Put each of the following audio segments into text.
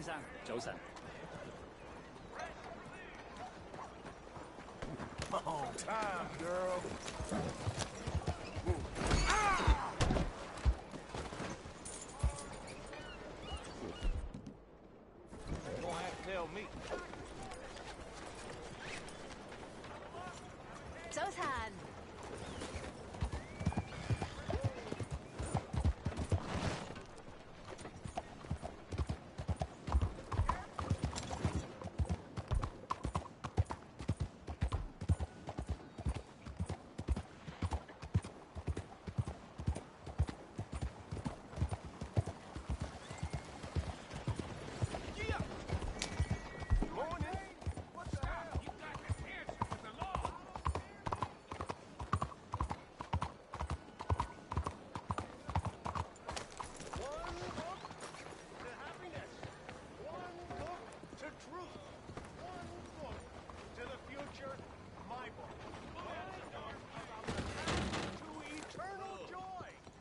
生，早晨。Oh, time, girl. You don't have to tell me. 早晨。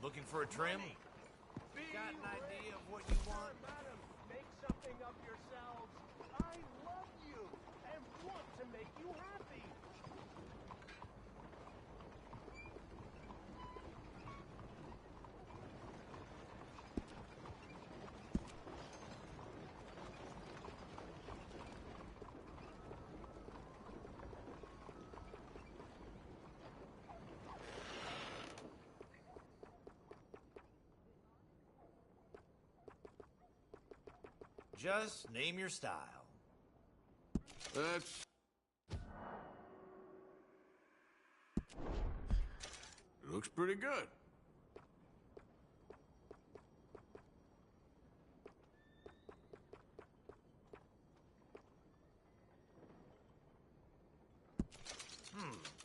Looking for a trim? Got an idea of what you want? Madam, make something of yourselves. I love you and want to make you happy. Just name your style. That's... looks pretty good.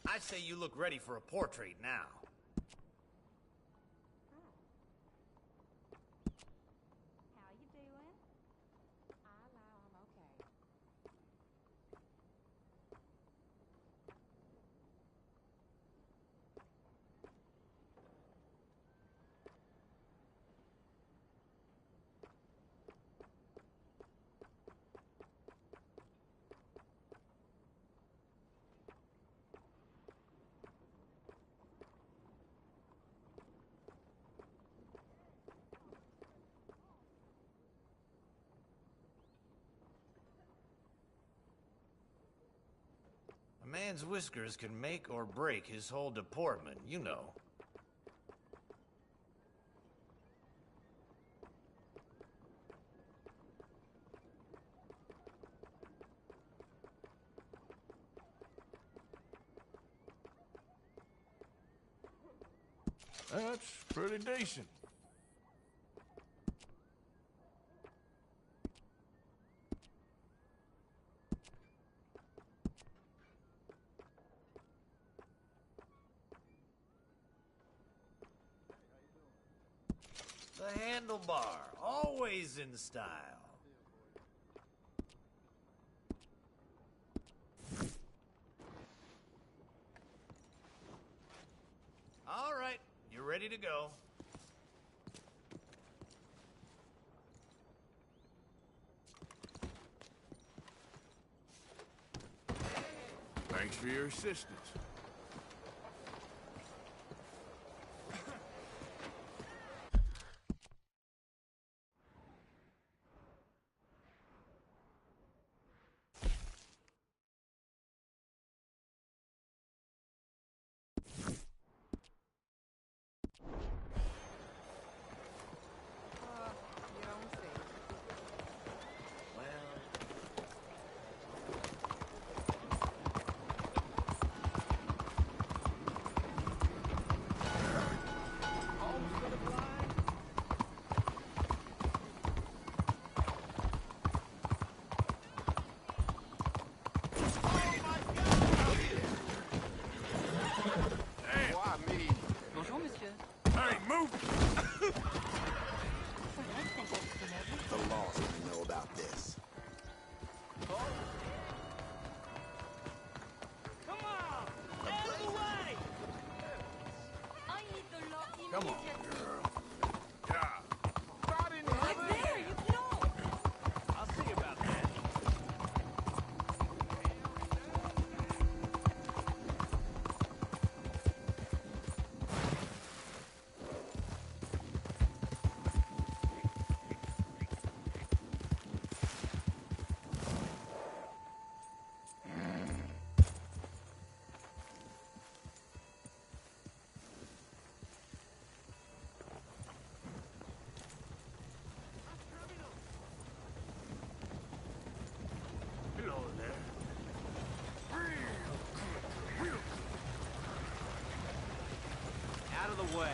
I say you look ready for a portrait now. How you doing? I allow I'm okay. A man's whiskers can make or break his whole deportment, you know. That's pretty decent. The handlebar, always in style. All right, you're ready to go. Thanks for your assistance. You don't see. Why me? Bonjour, monsieur. Hey, move! The laws don't know about this. Come on! Out of the way! I need the law Come on, immediately. girl. Yeah. Right in Right there, you know. I'll out of the way.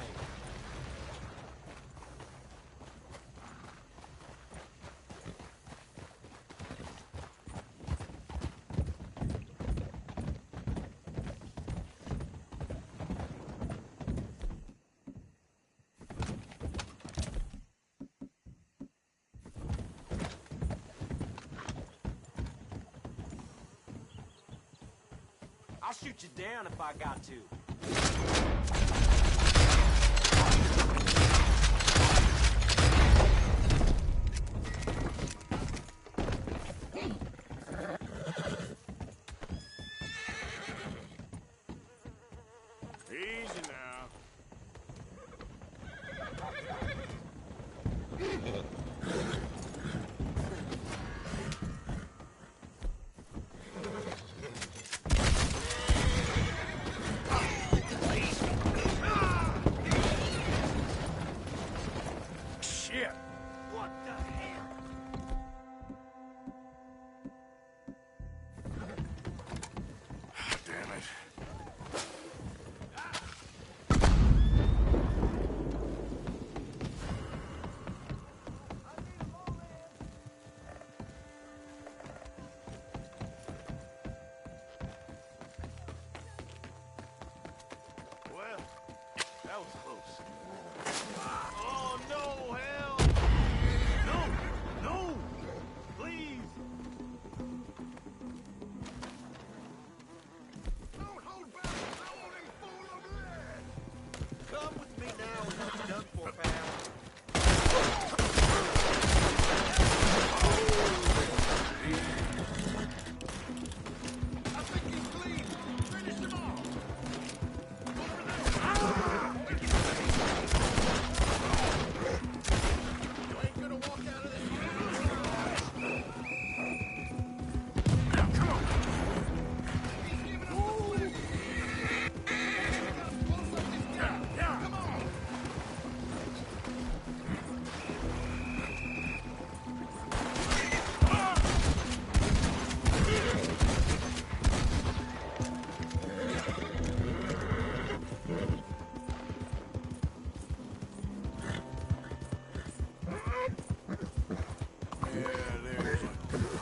I'll shoot you down if I got to. Easy now. Shit! What the hell? Damn it. Well, that was close. Oh, no, hell! No! No! Please! Don't hold back! I want him full of lead! Come with me now and you'll be done for, pal. I think he's bleeding! Finish him off! You ain't gonna walk out of this room! Come on! He's giving us the slip! Close up this guy! Yeah. Come on! Yeah, there's a girl.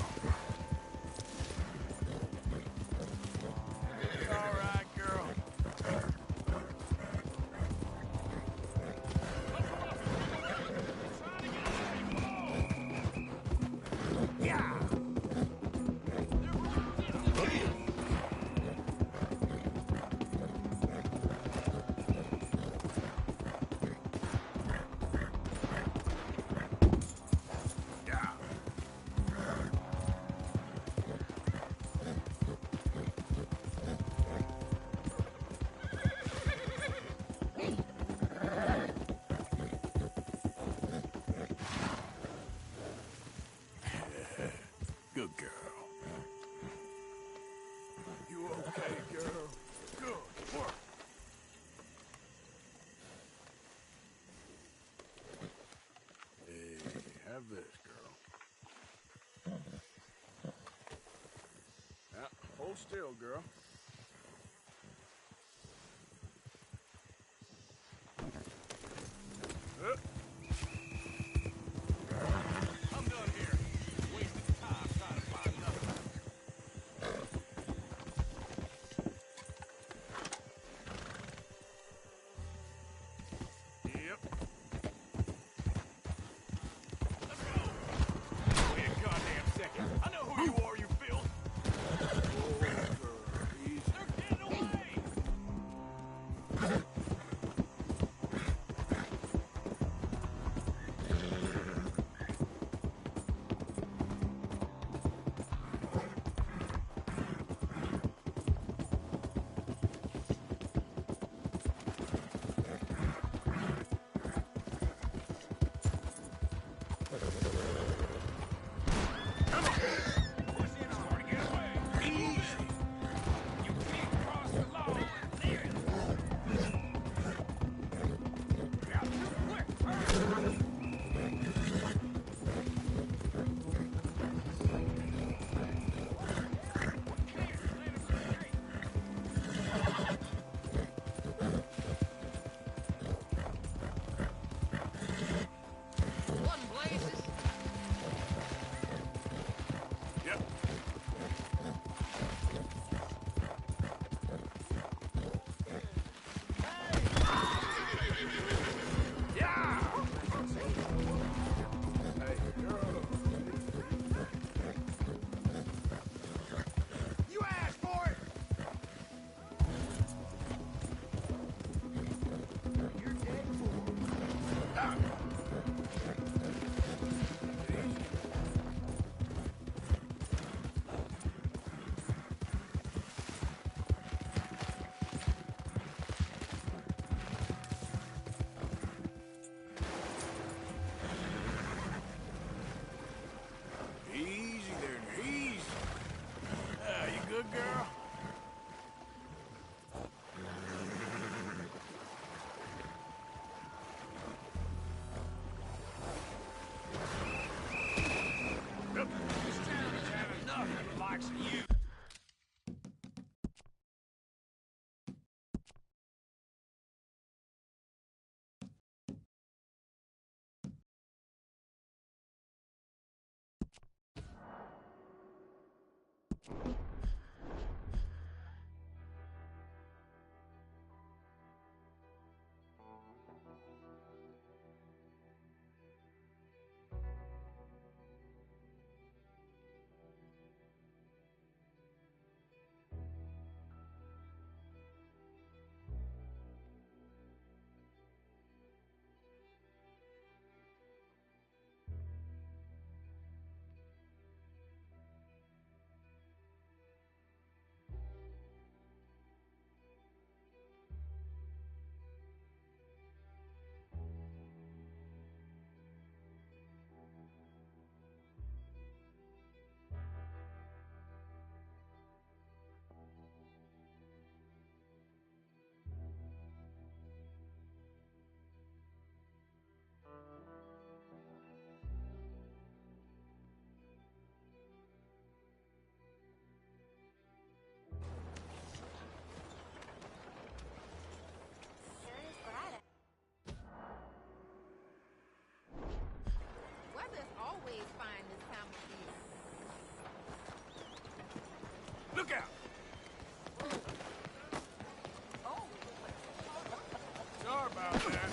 All right, girl. Yeah. Yeah. Good girl. You okay, girl? Good work. Hey, have this, girl. Now, hold still, girl. I'm done here. Wasting time trying to find nothing. Yep. Let's go! Wait a goddamn second. I know who you are, you filth! Easy. They're getting away! Sure is bright. Weather's always fine this time of year. Look out! Sorry about that.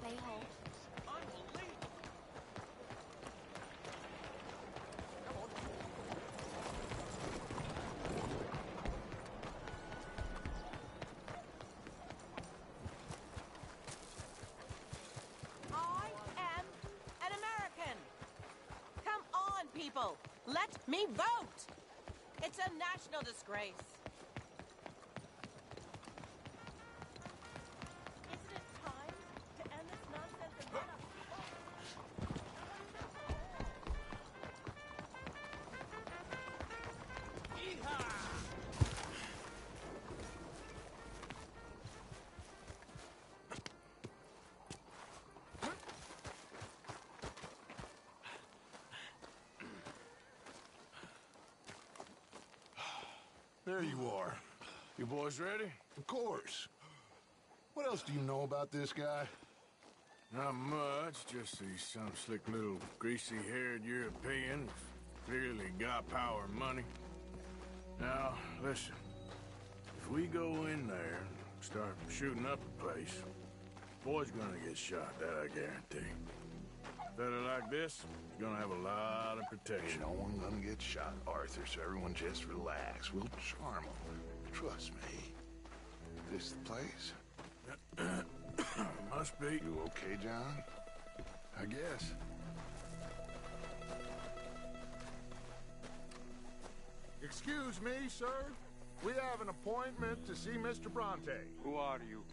Play home. I am an American. Come on, people. Let me vote. It's a national disgrace. Isn't it time to end this nonsense and let us... There you are. You boys ready? Of course. What else do you know about this guy? Not much, just he's some slick little greasy-haired European. Clearly got power and money. Now, listen. If we go in there and start shooting up the place, boy's gonna get shot, that I guarantee. A fella like this is gonna have a lot of Ain't protection. no one gonna get shot, Arthur, so everyone just relax. We'll charm them. Trust me. This the place? Must be. You okay, John? I guess. Excuse me, sir. We have an appointment to see Mr. Bronte. Who are you?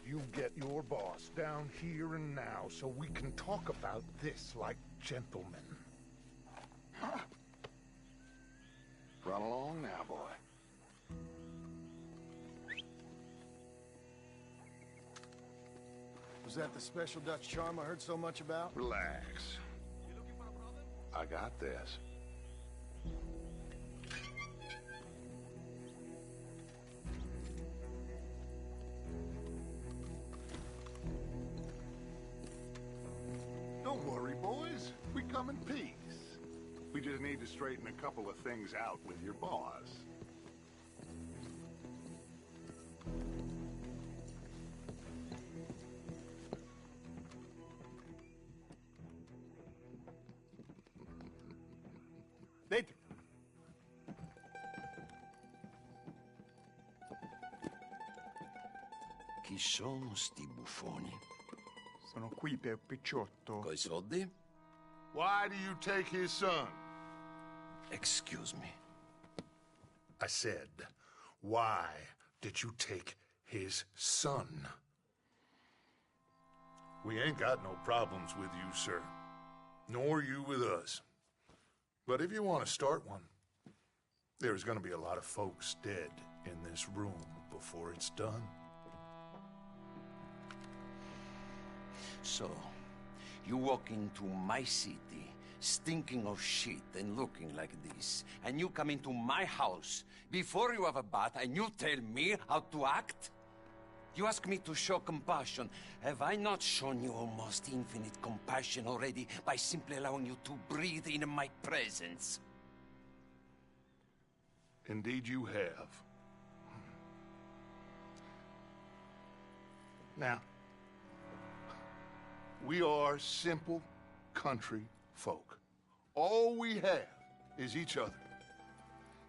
You get your boss down here and now so we can talk about this like gentlemen. Run along now, boy. Was that the special Dutch charm I heard so much about? Relax. I got this. Don't worry, boys. We come in peace. We just need to straighten a couple of things out with your boss. Dentro. Chi sono sti buffoni? Sono qui per Picciotto. Coi soldi? Why do you take his son? Excuse me. I said, why did you take his son? We ain't got no problems with you, sir. Nor you with us. But if you want to start one, there's gonna be a lot of folks dead in this room before it's done. So, you walk into my city, stinking of shit and looking like this, and you come into my house before you have a bath and you tell me how to act? You ask me to show compassion. Have I not shown you almost infinite compassion already by simply allowing you to breathe in my presence? Indeed you have. Now, we are simple country folk. All we have is each other.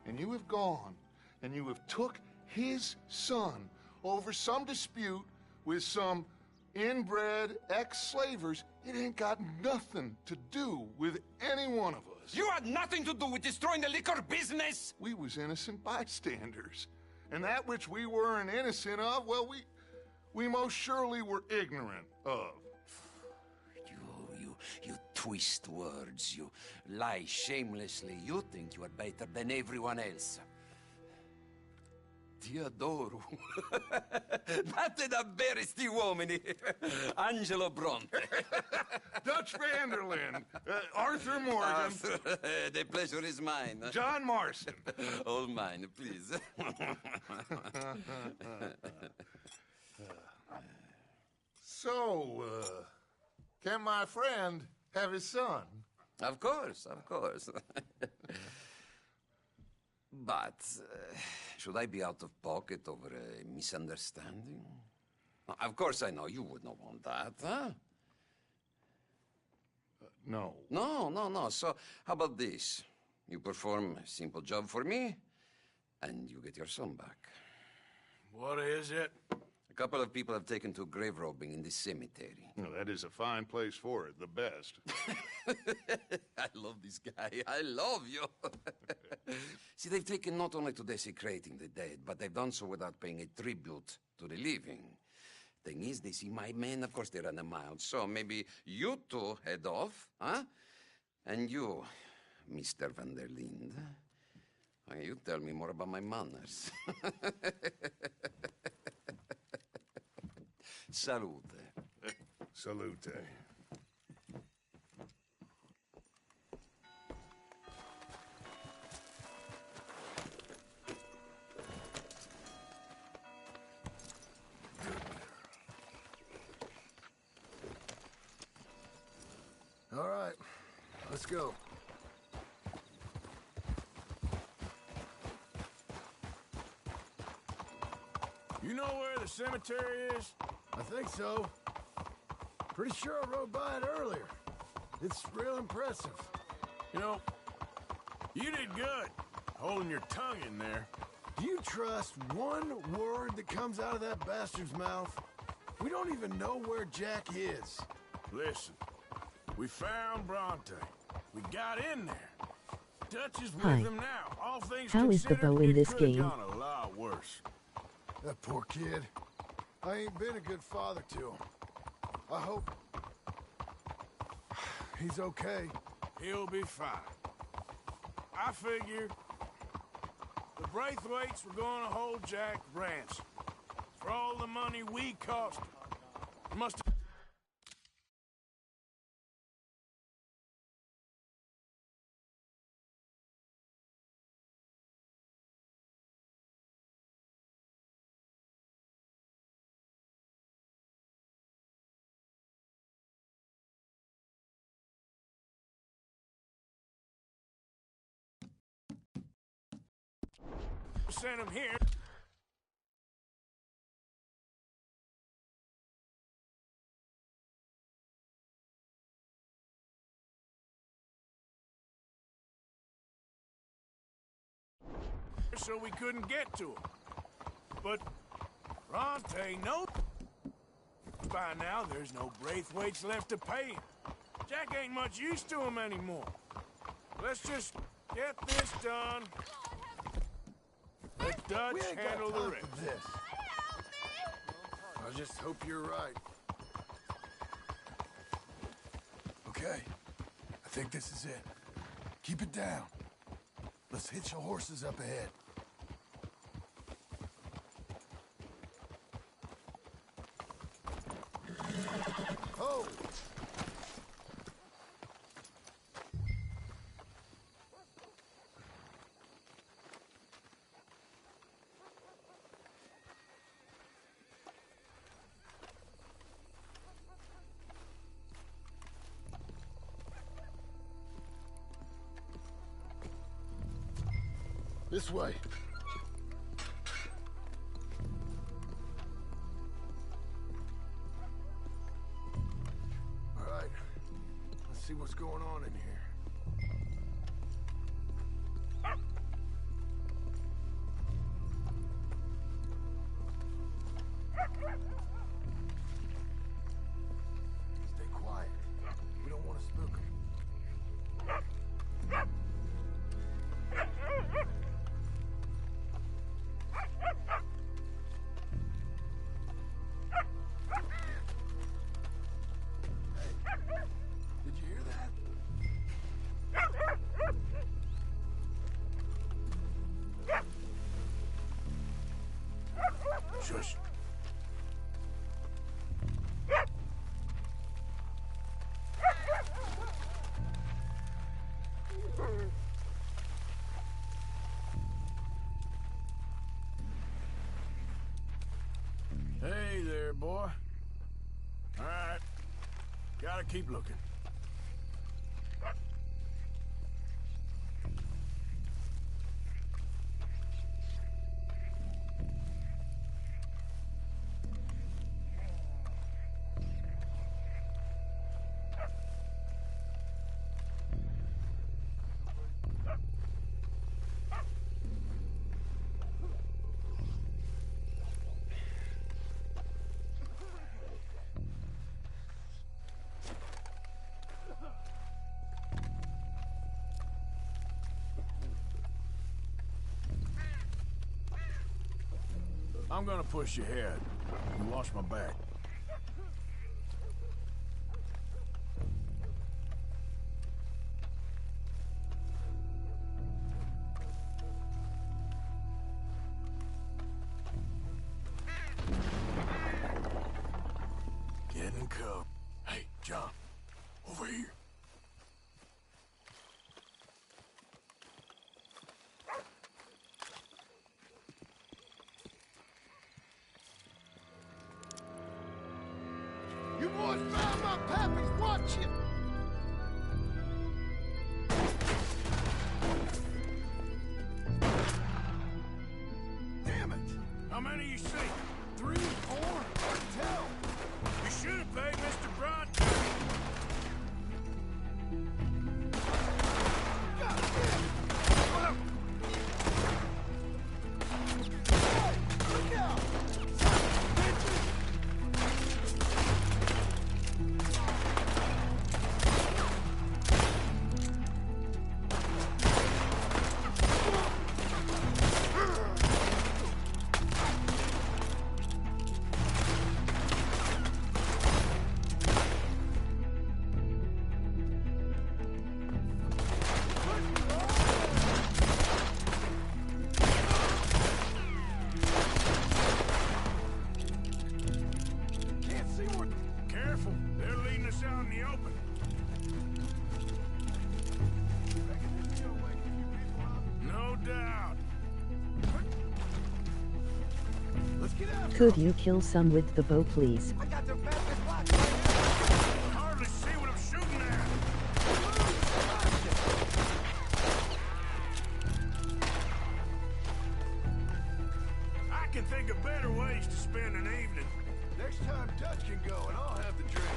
And you have gone and you have took his son over some dispute with some inbred ex-slavers. It ain't got nothing to do with any one of us. You had nothing to do with destroying the liquor business! We was innocent bystanders. And that which we weren't innocent of, well, we most surely were ignorant of. You twist words, you lie shamelessly, you think you are better than everyone else. Ti adoro. Date davvero sti uomini. Angelo Bronte. Dutch Vanderlyn. Arthur Morgan. Arthur, the pleasure is mine. John Marston. All mine, please. So, can my friend have his son? Of course, of course. But, should I be out of pocket over a misunderstanding? Of course I know you would not want that, huh? No. No. So, how about this? You perform a simple job for me, and you get your son back. What is it? A couple of people have taken to grave robbing in this cemetery. Well, that is a fine place for it, the best. I love this guy. I love you. See, they've taken not only to desecrating the dead, but they've done so without paying a tribute to the living. Thing is, they see my men, of course they run them out. So maybe you two head off, huh? And you, Mr. Van der Linde, you tell me more about my manners. Salute. Salute. All right, let's go. You know where the cemetery is? I think so. Pretty sure I rode by it earlier. It's real impressive. You know, you did good, holding your tongue in there. Do you trust one word that comes out of that bastard's mouth? We don't even know where Jack is. Listen, we found Bronte. We got in there. Dutch is with Hi. them now. All things How is the considered, bow in it this could have game? gone a lot worse. That poor kid. I ain't been a good father to him. I hope he's okay. He'll be fine. I figure the Braithwaites were going to hold Jack ransom for all the money we cost him. Must have Sent him here. So we couldn't get to him. But Ronte knows by now there's no Braithwaites left to pay him. Jack ain't much use to him anymore. Let's just get this done. Let Dutch handle the rest. I just hope you're right. Okay, I think this is it. Keep it down. Let's hitch the horses up ahead. Oh! This way. All right. Let's see what's going on in here. Stay quiet. We don't want to spook them. Did you hear that? Shush. Hey there, boy. All right. Gotta keep looking. I'm gonna push you ahead. You watch my back. Get in cover. Hey, John, over here. You boys found my pappy's watch it! Damn it! How many you see? 3, 4? Hard to tell. You should have paid Mr. Broad. Look out! Can't see what. Careful, they're leading us out in the open. No doubt. Let's get out! Could you kill some with the bow, please? I got their fastest block. I hardly see what I'm shooting at. can think of better ways to spend an evening. Next time, Dutch can go, and I'll have the drink.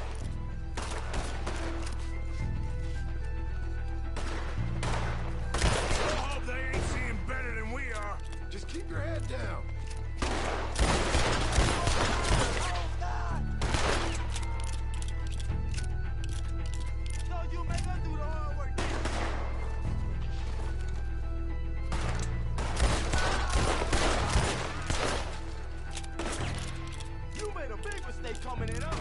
I hope they ain't seeing better than we are. Just keep your head down. So you make us do the hard work. You made a big mistake coming in us.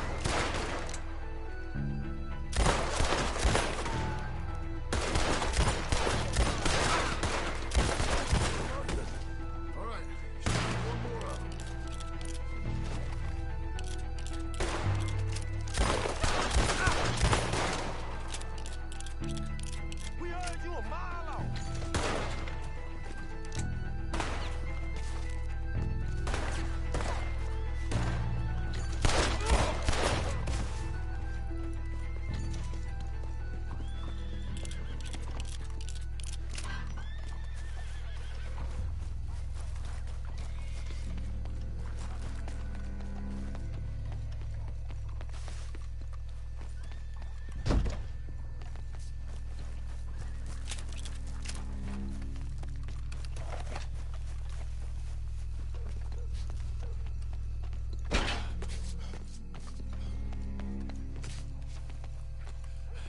All right, shoot one more up. We heard you a mile off.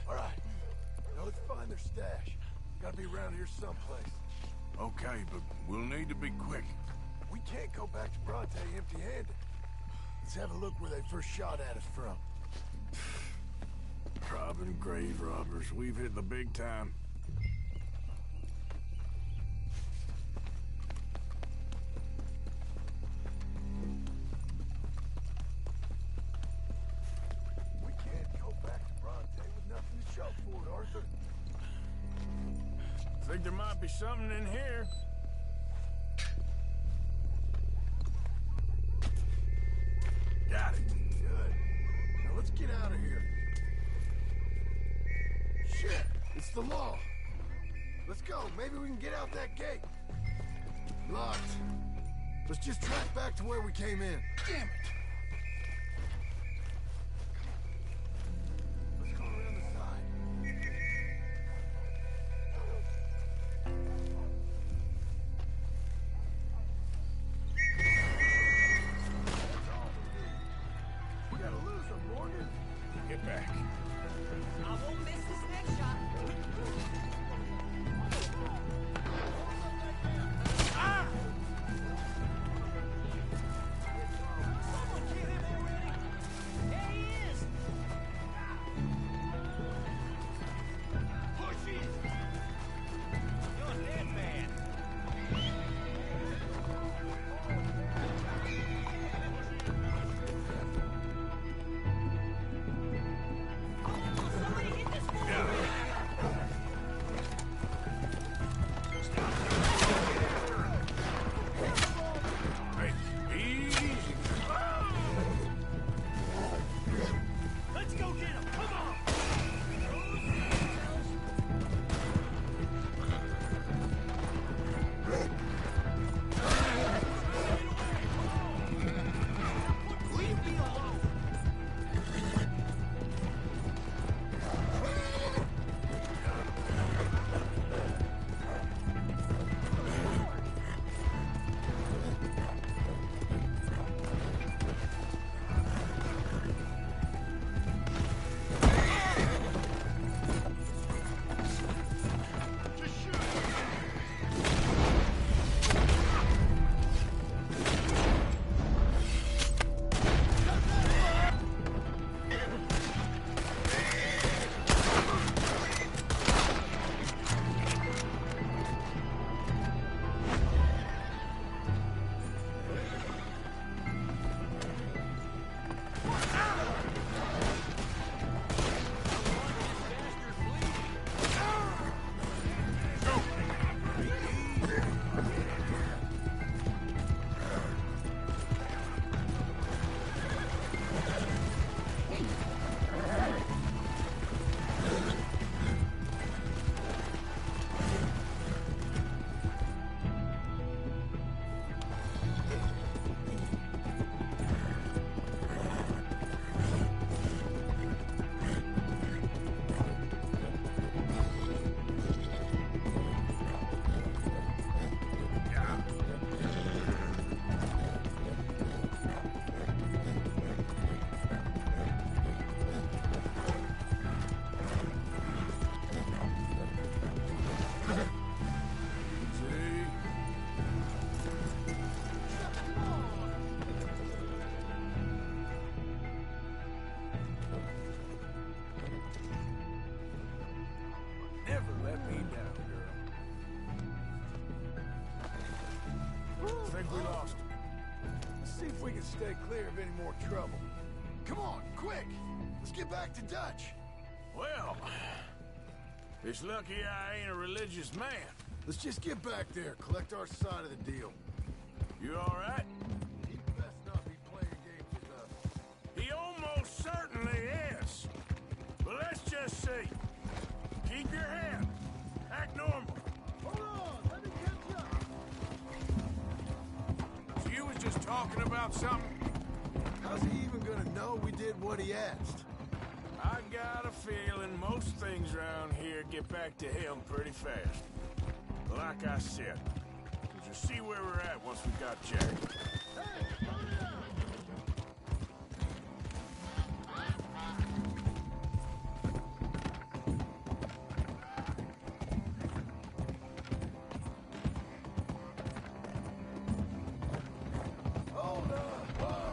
All right, now let's find their stash. Gotta be around here someplace. Okay, but we'll need to be quick. We can't go back to Bronte empty-handed. Let's have a look where they first shot at us from. Robbing grave robbers. We've hit the big time. We can't go back to Bronte with nothing to show for it, Arthur. Think there might be something in here. Got it. Good. Now let's get out of here. Shit, it's the law. Let's go. Maybe we can get out that gate. Locked. Let's just track back to where we came in. Damn it. Let's go around the side. We gotta lose them, Morgan. Get back. I won't miss this next shot. Ah! if we can stay clear of any more trouble. Come on, quick! Let's get back to Dutch. Well, it's lucky I ain't a religious man. Let's just get back there, collect our side of the deal. You all right? He best not be playing games with us. He almost certainly is. But let's just see. Keep your head. Act normal. Hold on, let me catch up. So you was just talking about something? How's he even gonna know we did what he asked? I got a feeling most things around here get back to him pretty fast. Like I said, we'll just see where we're at once we got Jack. Hey, slow down! Hold up! Whoa!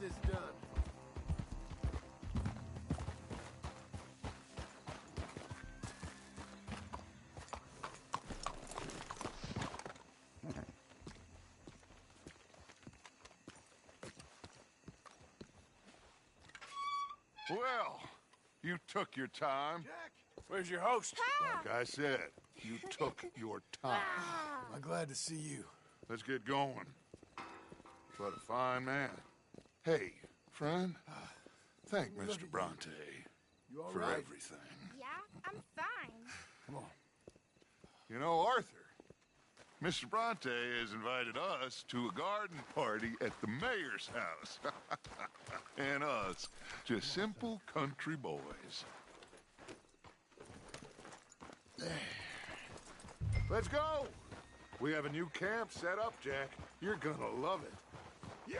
This done. Well, you took your time. Jack! Where's your host? Like I said, you took your time. I'm glad to see you. Let's get going. What a fine man. Hey, friend, thank Mr. Bronte You all for right? everything. Yeah, I'm fine. Come on. You know, Arthur, Mr. Bronte has invited us to a garden party at the mayor's house. And us, just simple country boys. Let's go! We have a new camp set up, Jack. You're gonna love it. Yeah!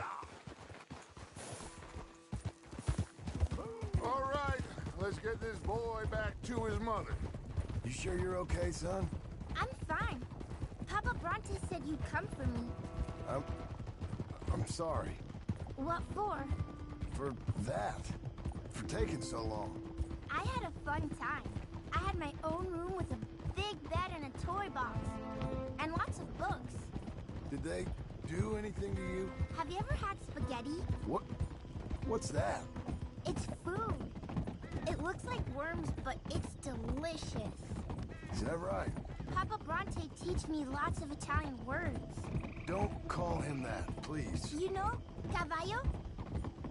All right, let's get this boy back to his mother. You sure you're okay, son? I'm fine. Papa Bronte said you'd come for me. I'm sorry. What for? For that. For taking so long. I had a fun time. I had my own room with a big bed and a toy box. And lots of books. Did they do anything to you? Have you ever had spaghetti? What's that? It's food. It looks like worms, but it's delicious. Is that right? Papa Bronte teach me lots of Italian words. Don't call him that, please. You know, caballo?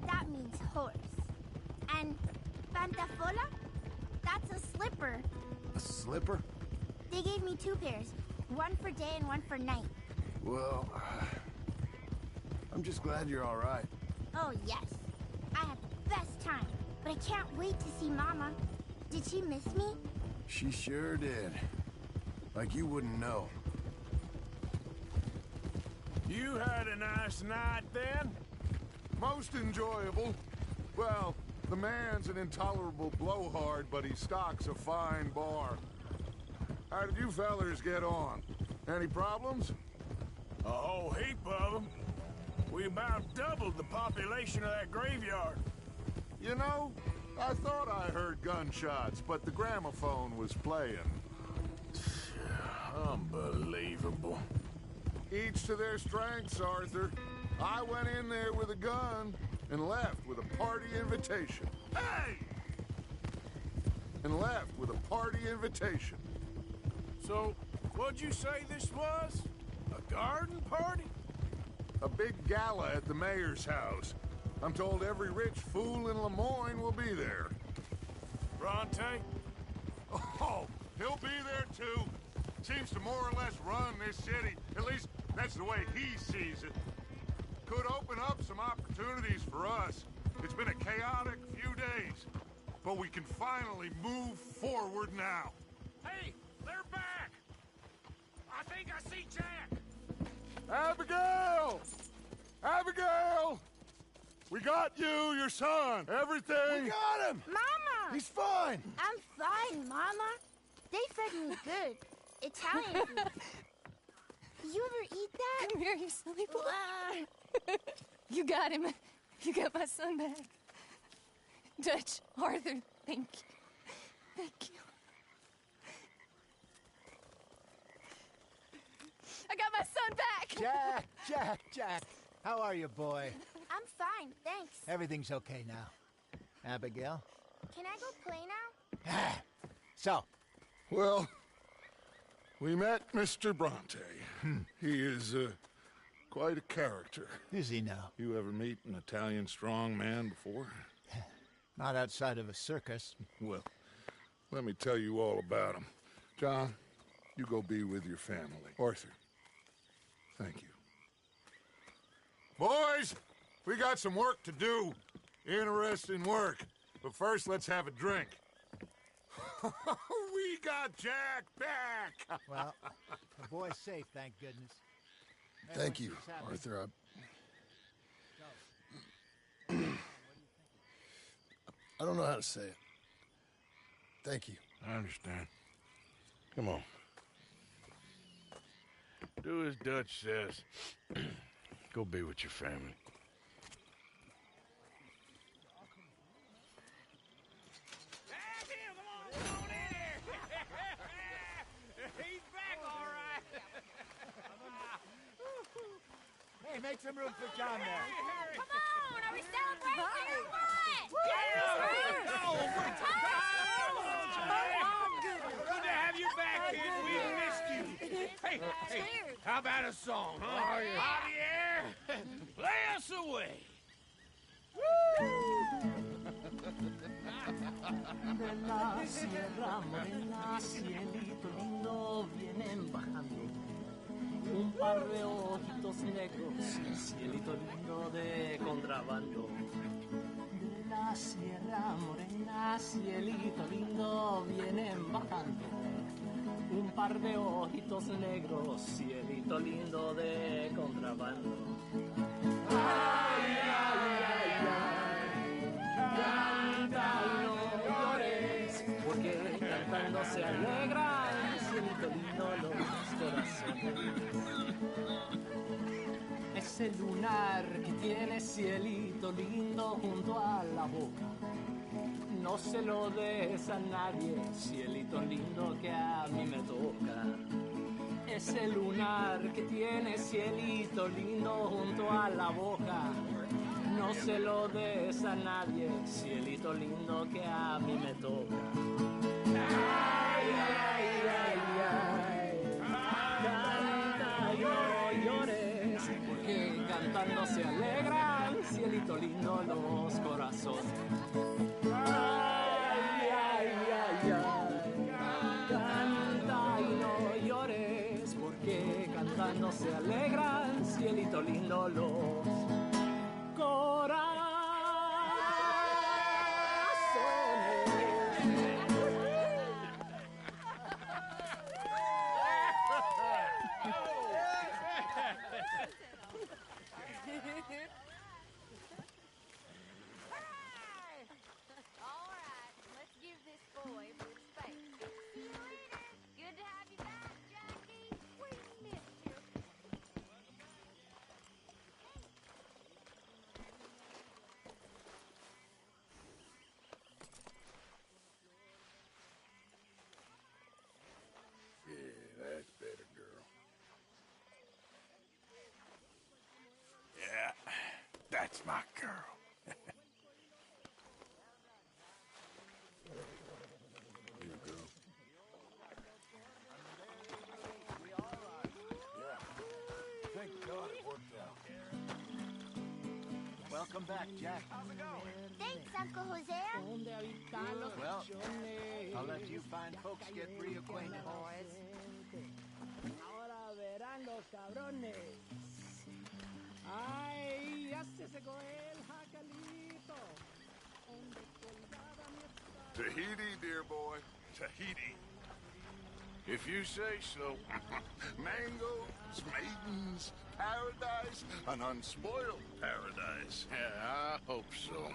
That means horse. And pantafola? That's a slipper. A slipper? They gave me 2 pairs. One for day and one for night. Well, I'm just glad you're all right. Oh, yes. I had the best time. But I can't wait to see Mama. Did she miss me? She sure did. Like you wouldn't know. You had a nice night then? Most enjoyable. Well, the man's an intolerable blowhard, but he stocks a fine bar. How did you fellers get on? Any problems? A whole heap of them. We about doubled the population of that graveyard. You know, I thought I heard gunshots, but the gramophone was playing. Unbelievable. Each to their strengths, Arthur. I went in there with a gun and left with a party invitation. Hey! And left with a party invitation. So, what'd you say this was? A garden party? A big gala at the mayor's house. I'm told every rich fool in Lemoyne will be there. Bronte? Oh, he'll be there too. Seems to more or less run this city. At least that's the way he sees it. Could open up some opportunities for us. It's been a chaotic few days, but we can finally move forward now. Hey, they're back! I think I see Jack! Abigail! Abigail! We got you, your son, everything. We got him! Mama! He's fine! I'm fine, Mama. They fed me good. Italian food. You ever eat that? Come here, you silly boy. You got him. You got my son back. Dutch, Arthur, thank you. Thank you. I got my son back! Jack. How are you, boy? I'm fine, thanks. Everything's okay now. Abigail? Can I go play now? So? Well, we met Mr. Bronte. He is quite a character. Is he now? You ever meet an Italian strong man before? Not outside of a circus. Well, let me tell you all about him. John, you go be with your family. Arthur, thank you. Boys, we got some work to do. Interesting work. But first, let's have a drink. We got Jack back! Well, the boy's safe, thank goodness. Thank you, Arthur. I don't know how to say it. Thank you. I understand. Come on. Do as Dutch says. Go be with your family. He's back, all right. Hey, make some room for John there. Come on, are we celebrating or what? Good to have you back, kid. We missed you. Hey, how about a song, huh? Javier, play us away. De la sierra morena, cielito lindo, vienen bajando un par de ojitos negros, cielito lindo de contrabando. De la sierra morena, cielito lindo, vienen bajando un par de ojitos negros, cielito lindo de contrabando. Ay, ay, ay, ay, canta y no llores, porque cantando se alegran, cielito lindo los corazones. Ese lunar que tiene cielito lindo junto a la boca, no se lo des a nadie, cielito lindo que a mí me toca. Ese lunar que tiene cielito lindo junto a la boca, no se lo des a nadie, cielito lindo que a mí me toca. Ay, ay, ay, ay, canta y no llores, porque cantando se alegran, cielito lindo los corazones. Ay, ay, ay, ay, canta y no llores, porque cantando se alegran, cielito lindo los corazones. All right, let's give this boy a bit of space. See you later. Good to have you back, Jackie. We girl. Here you go. Yeah. Thank God it worked out. Welcome back, Jack. How's it going? Thanks, Uncle Jose. Well, I'll let you fine folks get reacquainted. Ahora verán los cabrones. Ay, ya se secó el jacalito. Donde colgaba mi espada. Tahiti, dear boy. Tahiti. If you say so. Mangoes, maidens, paradise, an unspoiled paradise. Yeah, I hope so.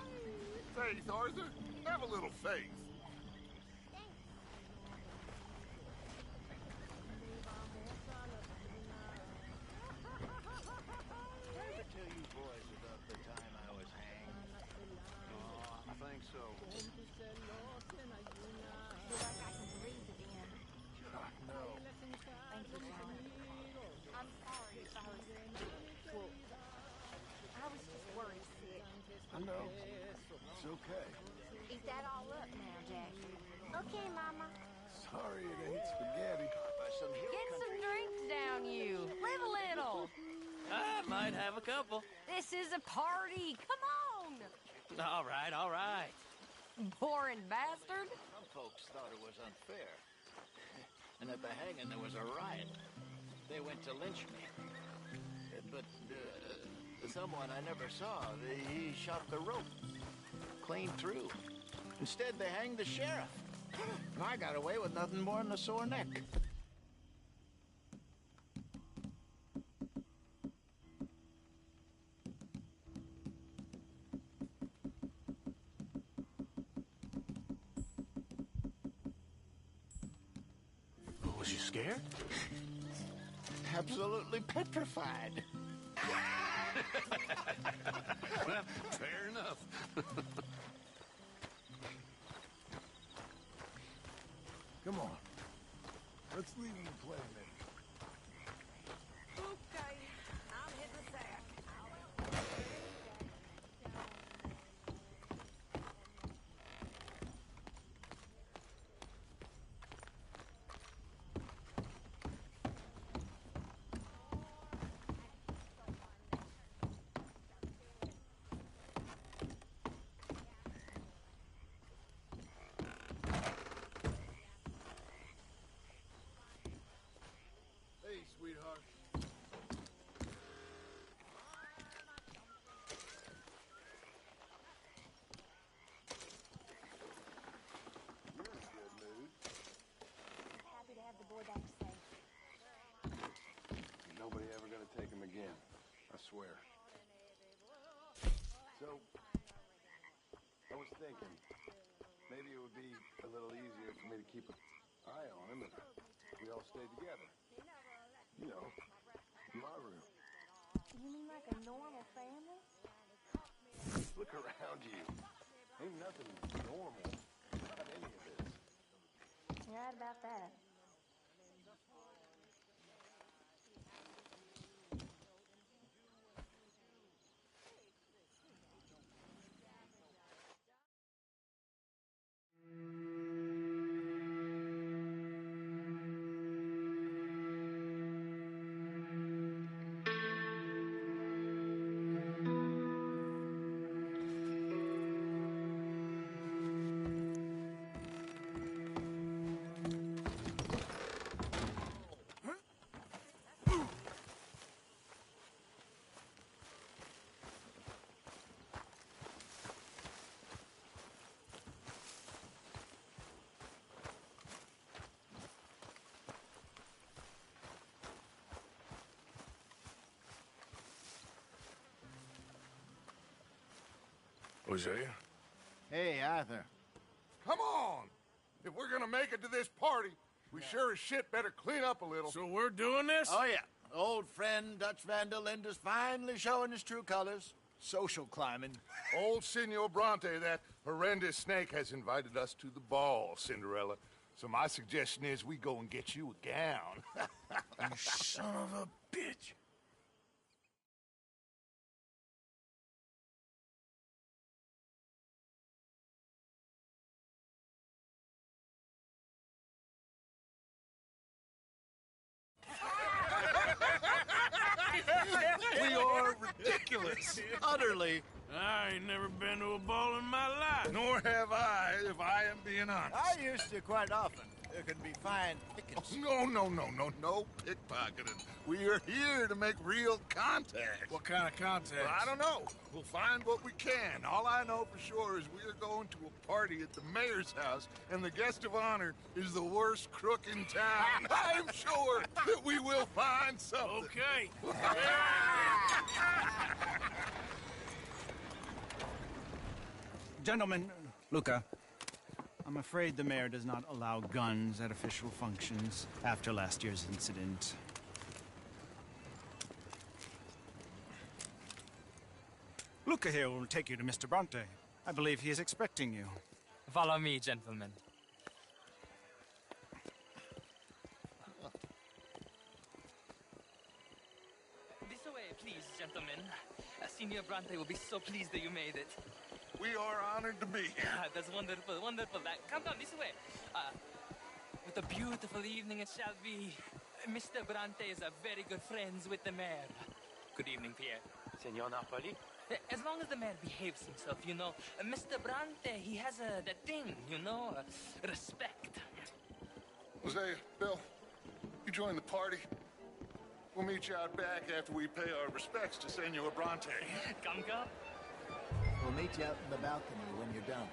Faith, Arthur. Have a little faith. Ever tell you boys about the time I was hanged? Oh, I think so. Feel like I can breathe again. No. Thank you, John. I'm sorry if I was... Well, I was just worried sick. I know. It's okay. Eat that all up now, Jack. Okay, Mama. Sorry it ain't spaghetti. Get some drinks down, you. Live a little. I might have a couple. This is a party. Come on. All right, all right. Boring bastard. Some folks thought it was unfair. And at the hanging, there was a riot. They went to lynch me. But someone I never saw, he shot the rope. Clean through. Instead, they hanged the sheriff. And I got away with nothing more than a sore neck. Was you scared? Absolutely petrified. Well, fair enough. Come on. Let's leave him and play a minute. Okay, I'm hitting the sack. Hey, sweetheart. You're in a good mood. Happy to have the boy back safe. Nobody ever gonna take him again. I swear. So, I was thinking, maybe it would be a little easier for me to keep an eye on him if we all stayed together. You know, my room. You mean like a normal family? Look around you. Ain't nothing normal about any of this. You're right about that. Hosea? Hey, Arthur. Come on! If we're gonna make it to this party, we sure as shit better clean up a little. So we're doing this? Oh, yeah. Old friend Dutch Van der Linde's finally showing his true colors. Social climbing. Old Senor Bronte, that horrendous snake, has invited us to the ball, Cinderella. So my suggestion is we go and get you a gown. You son of a bitch. are ridiculous. Utterly. I ain't never been to a ball in my life. Nor have I, if I am being honest. I used to quite often. There can be fine pickets. Oh, no pickpocketing. We are here to make real contact. What kind of contact? Well, I don't know. We'll find what we can. All I know for sure is we are going to a party at the mayor's house, and the guest of honor is the worst crook in town. I'm sure that we will find something. Okay. Gentlemen, Luca, I'm afraid the mayor does not allow guns at official functions after last year's incident. Luca here will take you to Mr. Bronte. I believe he is expecting you. Follow me, gentlemen. This way, please, gentlemen. Senior Bronte will be so pleased that you made it. We are honored to be here. That's wonderful, wonderful. Come down this way. What a beautiful evening it shall be. Mr. Bronte is very good friends with the mayor. Good evening, Pierre. Senor Napoli? As long as the mayor behaves himself, you know. Mr. Bronte, he has that thing, you know, respect. Jose, Bill, you join the party. We'll meet you out back after we pay our respects to Senor Bronte. Come. We'll meet you out in the balcony when you're done.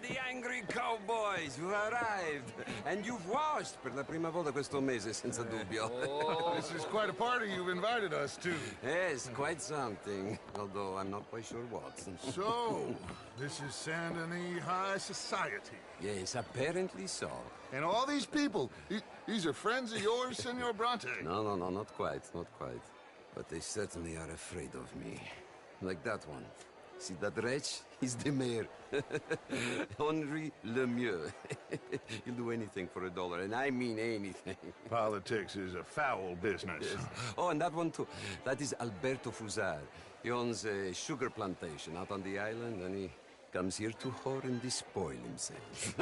The angry cowboys, you've arrived. And you've washed per la prima volta questo mese, senza dubbio. Oh, this is quite a party you've invited us to. Yes, quite something. Although I'm not quite sure what. So, this is Saint Denis High Society. Yes, apparently so. And all these people, these are friends of yours, Senor Bronte? No, not quite. But they certainly are afraid of me. Like that one. See that wretch? He's the mayor. Henri Lemieux. He'll do anything for $1, and I mean anything. Politics is a foul business. Yes. Oh, and that one too. That is Alberto Fusar. He owns a sugar plantation out on the island, and he comes here to whore and despoil himself.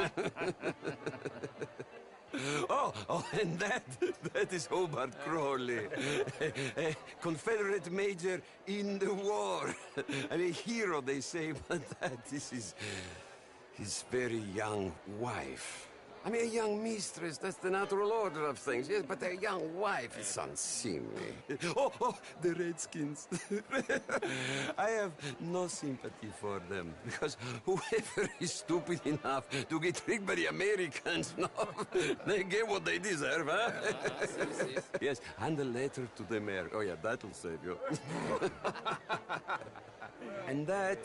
Oh, and that is Hobart Crawley, a Confederate major in the war. And a hero, they say, but that is his very young wife. I mean, a young mistress, that's the natural order of things, yes, but a young wife is unseemly. Oh, the Redskins. I have no sympathy for them, because whoever is stupid enough to get tricked by the Americans, no, they get what they deserve, huh? Yes, and a letter to the mayor. Oh, yeah, that'll save you. And that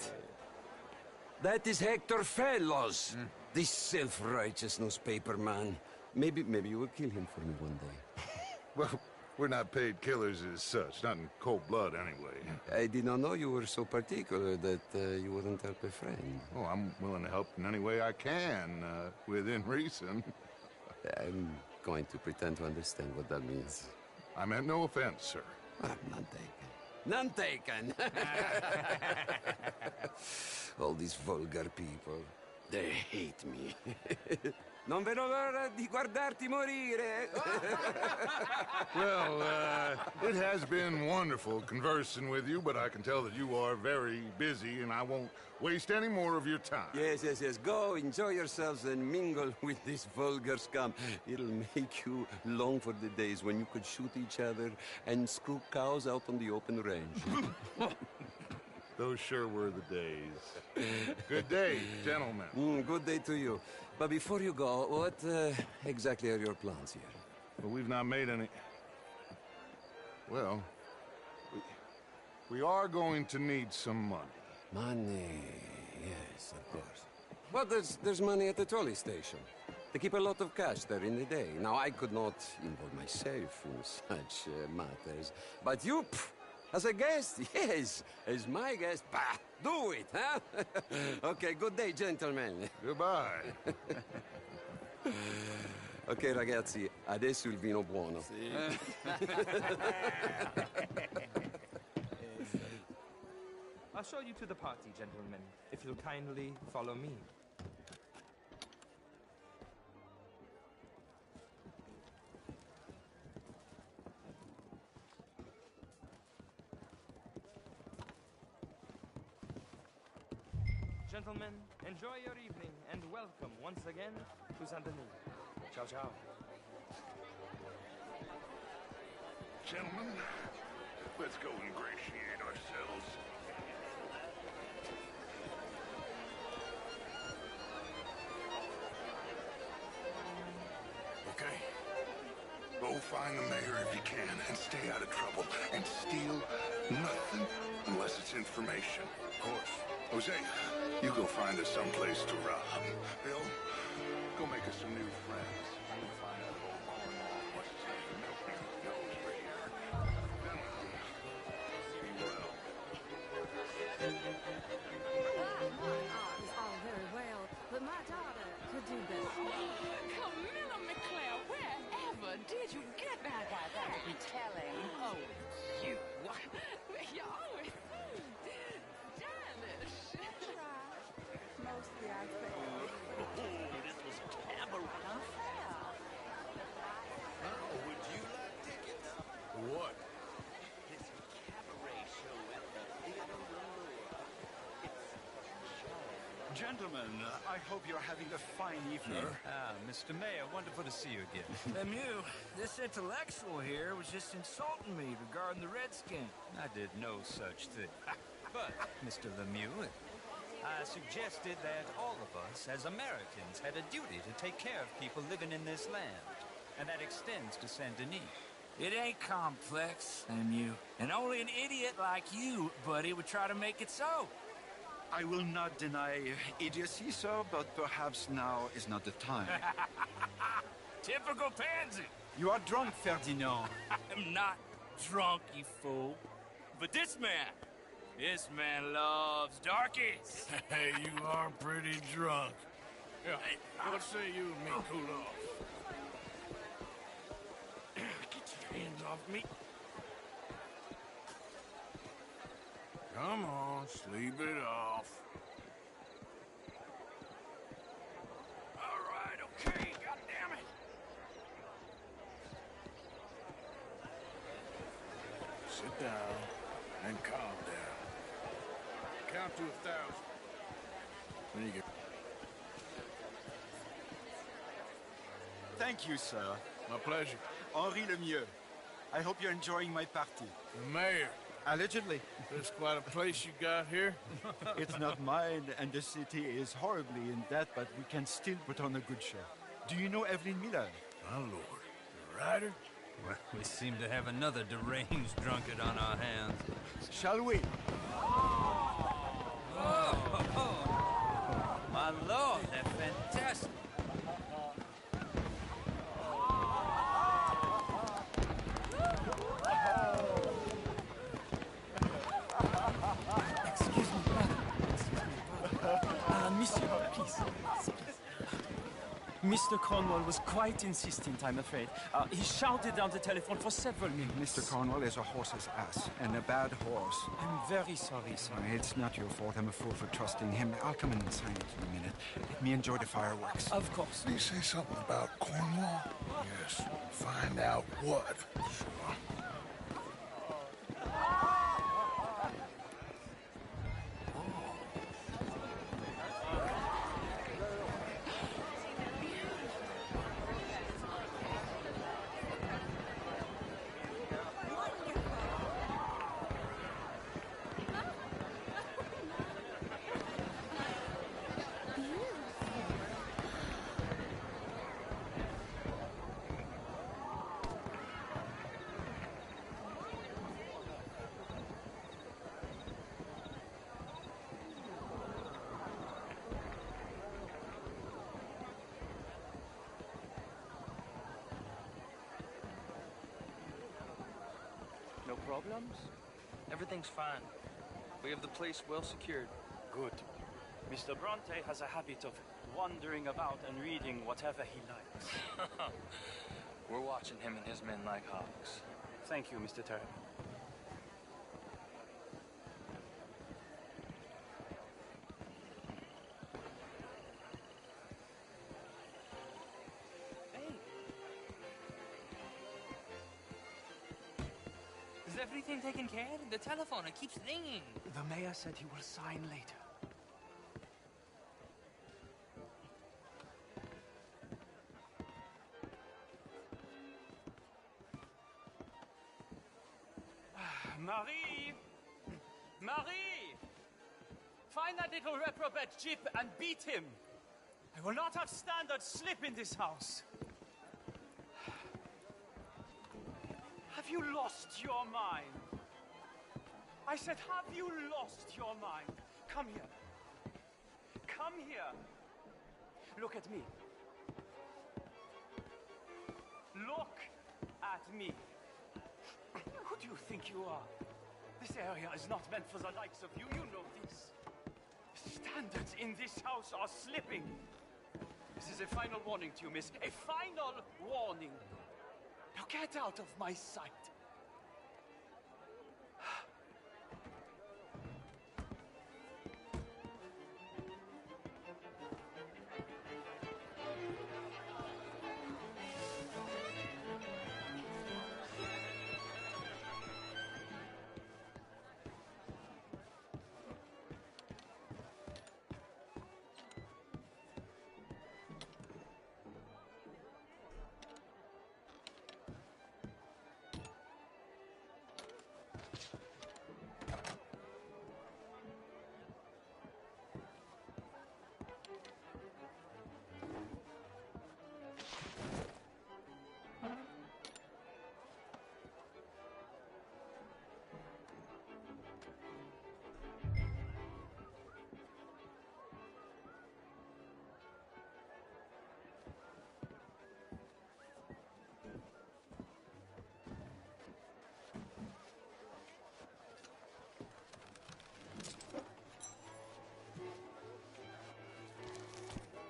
is Hector Fellows. This self-righteous newspaper man. Maybe you will kill him for me one day. Well, we're not paid killers as such, not in cold blood anyway. I did not know you were so particular that you wouldn't help a friend. Oh, I'm willing to help in any way I can, within reason. I'm going to pretend to understand what that means. I meant no offense, sir. None taken. None taken! All these vulgar people. They hate me. Non vedo l'ora di guardarti morire. Well, it has been wonderful conversing with you, but I can tell that you are very busy, and I won't waste any more of your time. Yes. Go, enjoy yourselves, and mingle with this vulgar scum. It'll make you long for the days when you could shoot each other and screw cows out on the open range. Those sure were the days. Good day, gentlemen. Good day to you. But before you go, what exactly are your plans here? Well, we've not made any... Well, we are going to need some money. Money, yes, of course. Well, there's money at the trolley station. They keep a lot of cash there in the day. Now, I could not involve myself in such matters. But you... As a guest? Yes. As my guest? Bah, do it, huh? Okay, good day, gentlemen. Goodbye. Ok, ragazzi, adesso il vino buono. I'll show you to the party, gentlemen, if you'll kindly follow me. Gentlemen, enjoy your evening and welcome once again to Saint Denis. Ciao, ciao. Gentlemen, let's go ingratiate ourselves. Okay. Go find the mayor if you can and stay out of trouble. And steal nothing unless it's information. Of course. Jose, you go find us someplace to rob. Bill, go make us some new friends. We'll find out old Cornwall, what's his name, milk me nose right here. Be well. Art is all very well, but my daughter could do better. Camilla McClare, wherever did you get that? That would be telling. Oh, you. You're always stylish. Mostly I failed. This was cabaret unfair. Would you like tickets? What? This cabaret show at the Theater Royal. Gentlemen, I hope you're having a fine evening. Ah, Mr. Mayor, wonderful to see you again. Lemieux, this intellectual here was just insulting me regarding the Redskin. I did no such thing. But, Mr. Lemieux, I suggested that all of us, as Americans, had a duty to take care of people living in this land. And that extends to Saint Denis. It ain't complex, Lemieux. And only an idiot like you, buddy, would try to make it so. I will not deny idiocy, sir, but perhaps now is not the time. Typical pansy. You are drunk, Ferdinand. I'm not drunk, you fool. But this man loves darkies. Hey, you are pretty drunk. Yeah, what say you and me cool off? Get your hands off me. Come on, sleep it off. All right, okay, goddammit. Sit down and calm down. Count to 1,000. Then you get... Thank you, sir. My pleasure. Henri Lemieux. I hope you're enjoying my party. The mayor. Allegedly. There's quite a place you got here. It's not mine, and the city is horribly in debt, but we can still put on a good show. Do you know Evelyn Miller? My lord. The writer? Well, we seem to have another deranged drunkard on our hands. Shall we? Oh, my lord, they're fantastic. Excuse me, brother. Monsieur, please. Mr. Cornwall was quite insistent, I'm afraid. He shouted down the telephone for several minutes. Mr. Cornwall is a horse's ass, and a bad horse. I'm very sorry, sir. It's not your fault. I'm a fool for trusting him. I'll come in and sign it in a minute. Let me enjoy the fireworks. Of course. Did he say something about Cornwall? Yes. Find out what. Sure. No problems? Everything's fine. We have the place well secured. Good. Mr. Bronte has a habit of wandering about and reading whatever he likes. We're watching him and his men like hawks. Thank you, Mr. Terry. Is everything taken care of? The telephone, it keeps ringing. The mayor said he will sign later. Marie! Marie! Find that little reprobate Jip and beat him. I will not have standard slip in this house. Have you lost your mind? I said, have you lost your mind? Come here. Come here. Look at me. Look at me. Who do you think you are? This area is not meant for the likes of you. You know this. Standards in this house are slipping. This is a final warning to you, miss. A final warning. Now get out of my sight.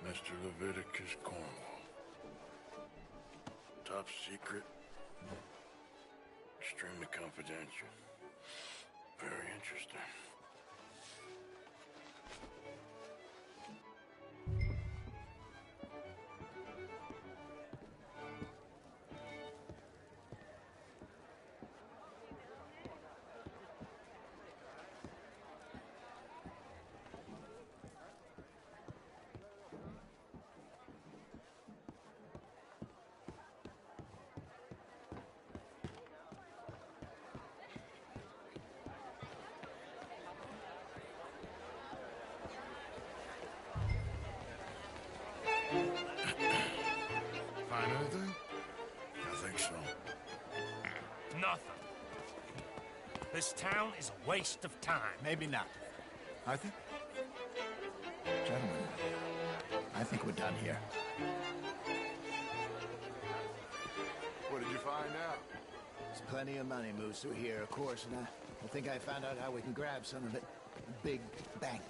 Mr. Leviticus Cornwall. Top secret. Extremely confidential. Very interesting. Find anything? I think so. Nothing. This town is a waste of time. Maybe not. Arthur? Gentlemen, I think we're done here. What did you find out? There's plenty of money moves through here, of course, and I think I found out how we can grab some of it. A big bank.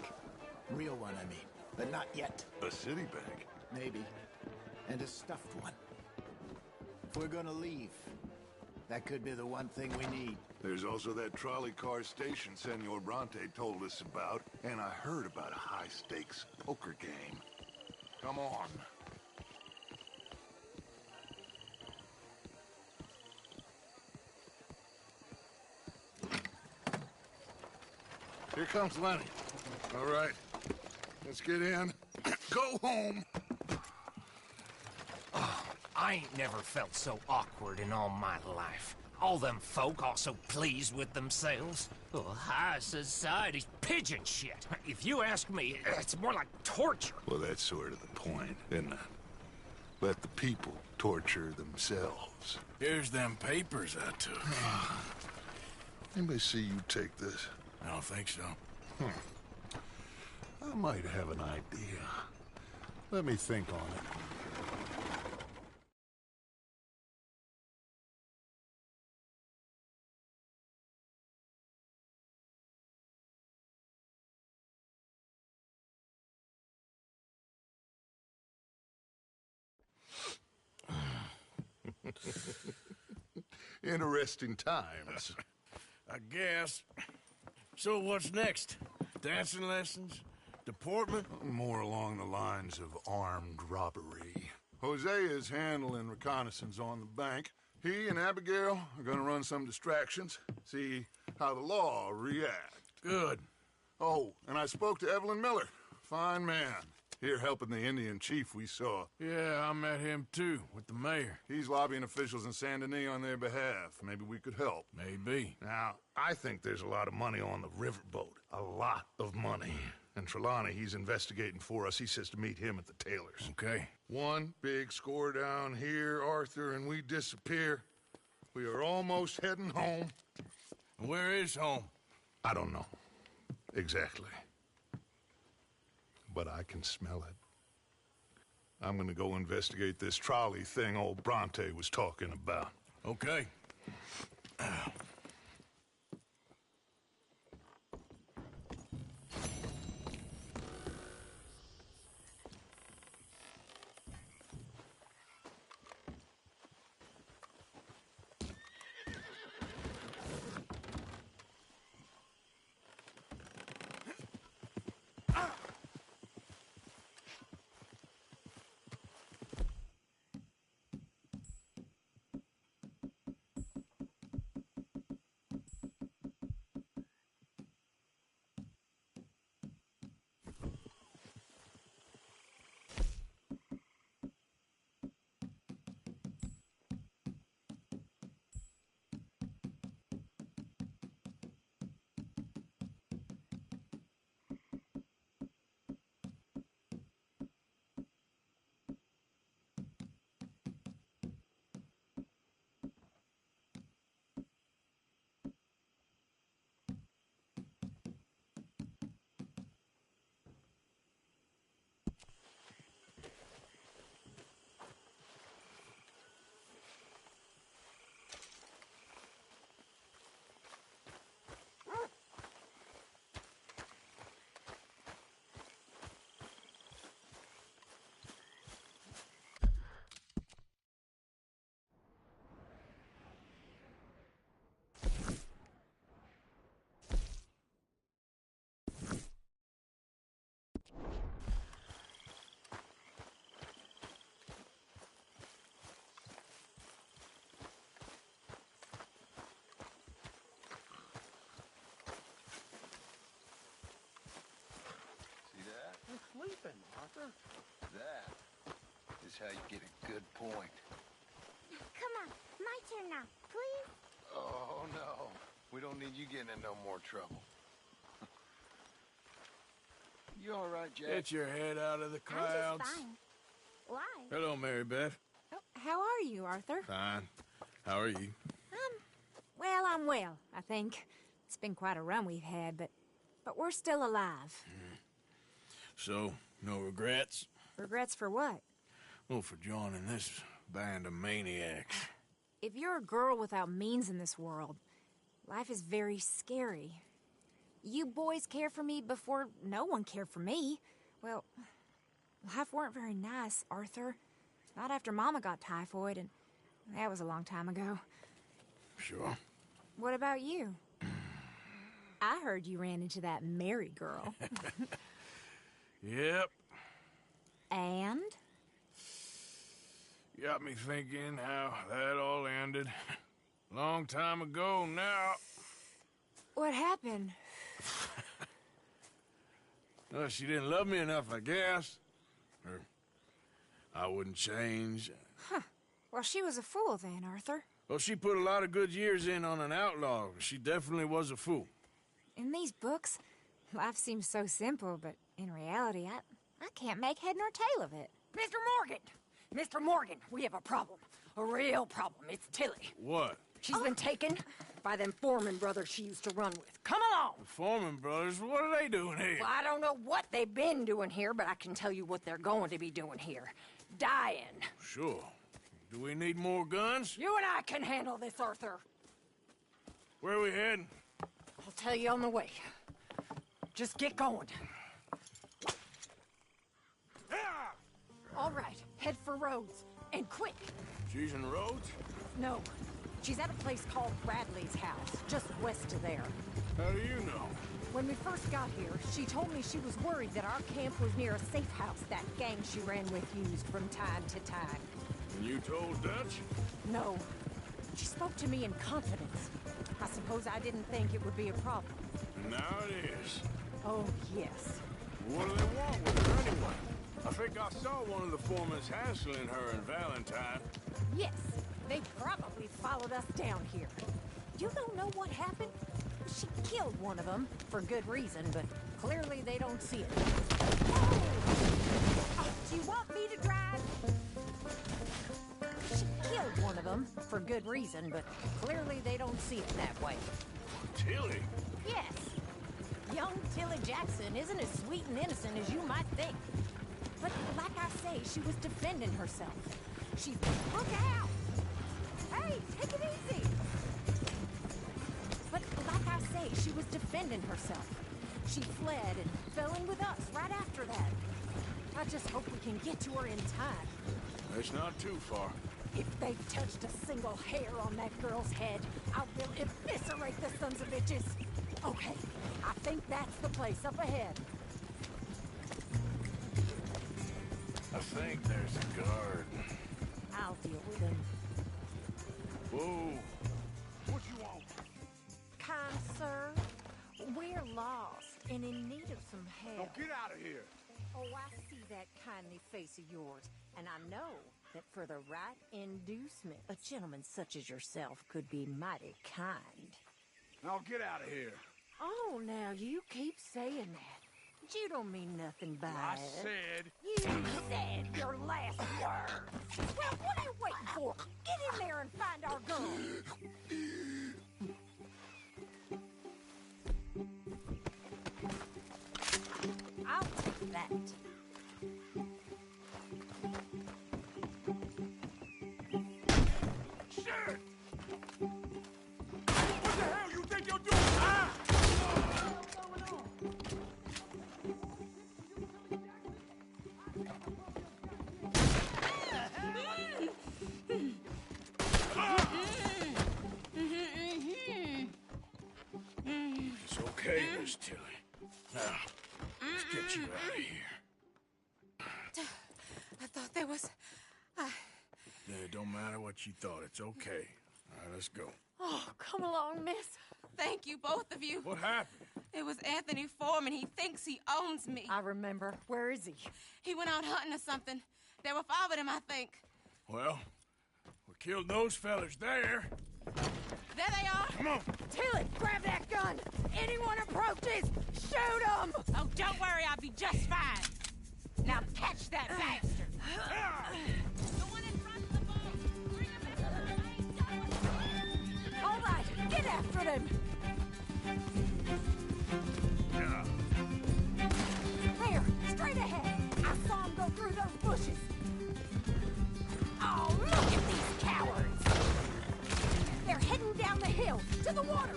Real one, I mean. But not yet. A city bank? Maybe. And a stuffed one. If we're gonna leave, that could be the one thing we need. There's also that trolley car station Senor Bronte told us about, and I heard about a high-stakes poker game. Come on. Here comes Lenny. All right, let's get in. Go home. I ain't never felt so awkward in all my life. All them folk all so pleased with themselves. Oh, high society's pigeon shit. If you ask me, it's more like torture. Well, that's sort of the point, isn't it? Let the people torture themselves. Here's them papers I took. Anybody see you take this? I don't think so. I might have an idea. Let me think on it. Interesting times. I guess. So what's next? Dancing lessons? Deportment? More along the lines of armed robbery. Hosea is handling reconnaissance on the bank. He and Abigail are gonna run some distractions, see how the law react. Good. Oh, and I spoke to Evelyn Miller. Fine man. Here helping the Indian chief we saw. Yeah, I met him too, with the mayor. He's lobbying officials in Saint Denis on their behalf. Maybe we could help. Maybe. Now, I think there's a lot of money on the riverboat. A lot of money. And Trelawney, he's investigating for us. He says to meet him at the Taylor's. Okay. One big score down here, Arthur, and we disappear. We are almost heading home. Where is home? I don't know. Exactly. But I can smell it. I'm gonna go investigate this trolley thing old Bronte was talking about. Okay. Sleeping, Arthur. That is how you get a good point. Come on, my turn now, please. Oh, no. We don't need you getting in no more trouble. You all right, Jack? Get your head out of the clouds. I'm just fine. Why? Hello, Mary Beth. Oh, how are you, Arthur? Fine. How are you? Well, I'm well, I think. It's been quite a run we've had, but we're still alive. So, no regrets? Regrets for what? Well, for joining this band of maniacs. If you're a girl without means in this world, life is very scary. You boys cared for me before no one cared for me. Well, life weren't very nice, Arthur. Not after Mama got typhoid, and that was a long time ago. Sure. What about you? I heard you ran into that Mary girl. Yep. And? Got me thinking how that all ended. Long time ago now. What happened? Well, she didn't love me enough, I guess. Or I wouldn't change. Huh. Well, she was a fool then, Arthur. Well, she put a lot of good years in on an outlaw. She definitely was a fool. In these books, life seems so simple, but in reality, I can't make head nor tail of it. Mr. Morgan! Mr. Morgan, we have a problem. A real problem. It's Tilly. What? She's been taken by them Foreman brothers she used to run with. Come along! The Foreman brothers? What are they doing here? Well, I don't know what they've been doing here, but I can tell you what they're going to be doing here. Dying. Sure. Do we need more guns? You and I can handle this, Arthur. Where are we heading? I'll tell you on the way. Just get going. All right, head for Rhodes. And quick. She's in Rhodes? No. She's at a place called Bradley's house, just west of there. How do you know? When we first got here, she told me she was worried that our camp was near a safe house that gang she ran with used from time to time. And you told Dutch? No. She spoke to me in confidence. I suppose I didn't think it would be a problem. And now it is. Oh, yes. What do they want with her anyway? I think I saw one of the foremans hassling her and Valentine. Yes. They probably followed us down here. You don't know what happened? She killed one of them, for good reason, but clearly they don't see it. Oh, do you want me to drive? She killed one of them, for good reason, but clearly they don't see it that way. Tilly? Yes. Young Tilly Jackson isn't as sweet and innocent as you might think. But like I say, she was defending herself. She... Look out! Hey, take it easy! But like I say, she was defending herself. She fled and fell in with us right after that. I just hope we can get to her in time. It's not too far. If they've touched a single hair on that girl's head, I will eviscerate the sons of bitches. Okay, I think that's the place up ahead. I think there's a guard. I'll deal with him. Whoa. What you want? Kind sir, we're lost and in need of some help. Now get out of here. Oh, I see that kindly face of yours, and I know that for the right inducement, a gentleman such as yourself could be mighty kind. Now get out of here. Oh, now you keep saying that. But you don't mean nothing by I it. said... You said your last words. Well, what are you waiting for? Get in there and find our girl. I'll take that. Shit! What the hell you think you're doing? Ah! It's okay, Miss Tilly. Now, let's get you out of here. I thought there was... Yeah, it don't matter what you thought. It's okay. All right, let's go. Oh, come along, miss. Thank you, both of you. What happened? It was Anthony Foreman. He thinks he owns me. I remember. Where is he? He went out hunting or something. There were 5 of them, I think. Well, we killed those fellas there. There they are. Come on. Tilly, grab that gun. Anyone approaches, shoot them. Oh, don't worry. I'll be just fine. Now catch that bastard. The one in front of the boat. Bring him into the lane. All right, get after them. Yeah. There, straight ahead. I saw him go through those bushes. Oh, look at these cowards. They're heading down the hill to the water.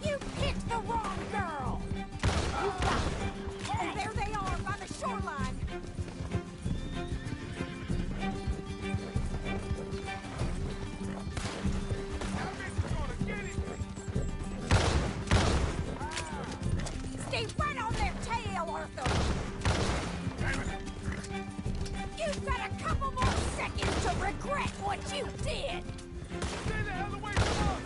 You picked the wrong girl. You got it. Oh, there they are by the shoreline. Stay right on their tail, Arthur. You've got a couple more seconds to regret what you did. Stay the hell away from us!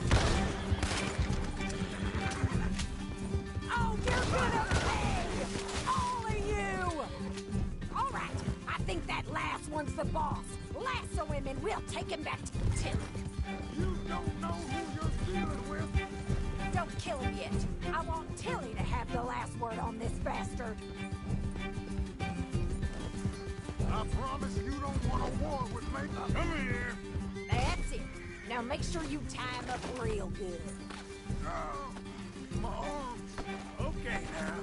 Oh, you're gonna pay! All of you! All right, I think that last one's the boss. Lasso him and we'll take him back to Tilly. You don't know who you're dealing with. Don't kill him yet. I want Tilly to have the last word on this bastard. I promise you don't want a war with me. Come here. That's it. Now make sure you tie him up real good. My arms. Okay, now.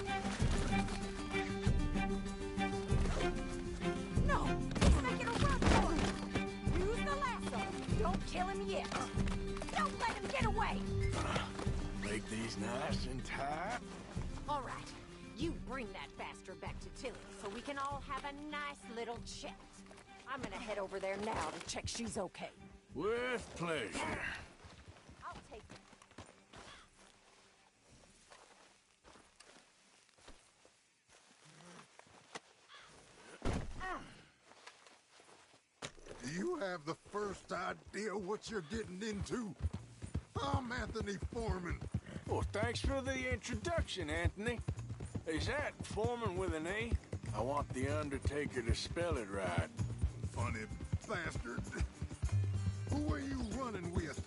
No, he's making a run for it. Use the lasso. Don't kill him yet. Don't let him get away. Make these nice and tight. All right, you bring that bastard back to Tilly so we can all have a nice little chat. I'm gonna head over there now to check she's okay. With pleasure. I'll take it. Do you have the first idea what you're getting into? I'm Anthony Foreman. Well, thanks for the introduction, Anthony. Is that Foreman with an A? I want the Undertaker to spell it right. Funny bastard. Who are you running with?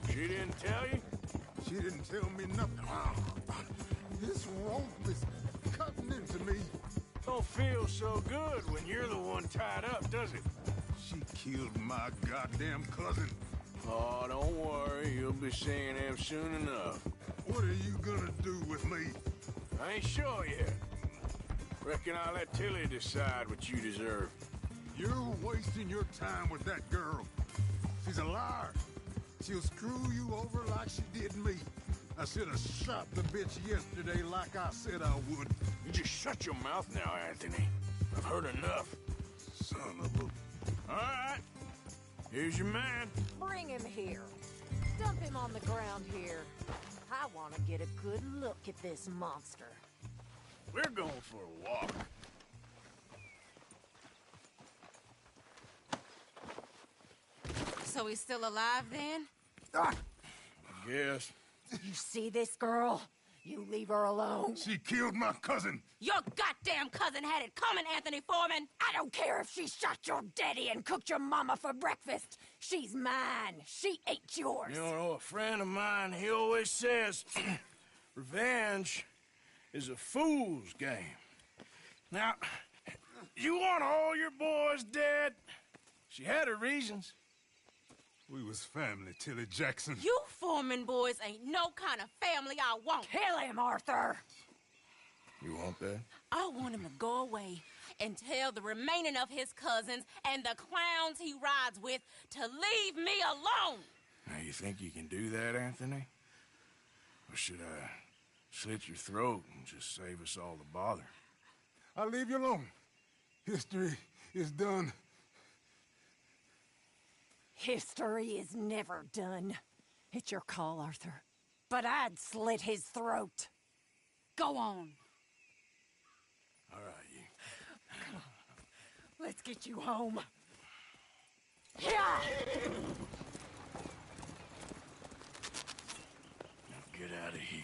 She didn't tell you? She didn't tell me nothing. This rope is cutting into me. Don't feel so good when you're the one tied up, does it? She killed my goddamn cousin. Oh, don't worry. You'll be seeing him soon enough. What are you gonna do with me? I ain't sure yet. Reckon I'll let Tilly decide what you deserve. You're wasting your time with that girl. She's a liar. She'll screw you over like she did me. I should have shot the bitch yesterday like I said I would. You just shut your mouth now, Anthony. I've heard enough. Son of a... All right. Here's your man. Bring him here. Dump him on the ground here. I want to get a good look at this monster. We're going for a walk. So he's still alive then? I guess. You see this girl? You leave her alone. She killed my cousin. Your goddamn cousin had it coming, Anthony Foreman! I don't care if she shot your daddy and cooked your mama for breakfast. She's mine. She ain't yours. You know, a friend of mine, he always says, revenge is a fool's game. Now, you want all your boys dead? She had her reasons. We was family, Tilly Jackson. You Foreman boys ain't no kind of family I want. Kill him, Arthur! You want that? I want him to go away and tell the remaining of his cousins and the clowns he rides with to leave me alone. Now, you think you can do that, Anthony? Or should I slit your throat and just save us all the bother? I'll leave you alone. History is done. History is never done. It's your call, Arthur. But I'd slit his throat. Go on. All right, you. Come on. Let's get you home. Yeah! Now get out of here.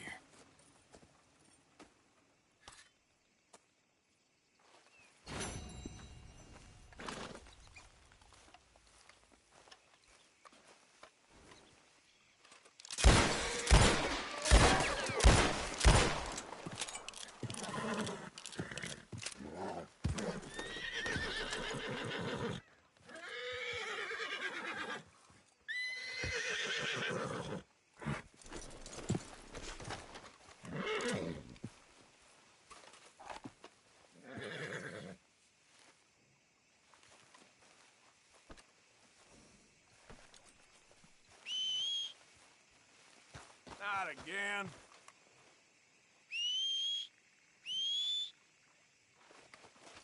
Not again.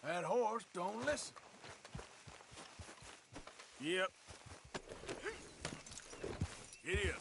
That horse don't listen. Yep. Idiot.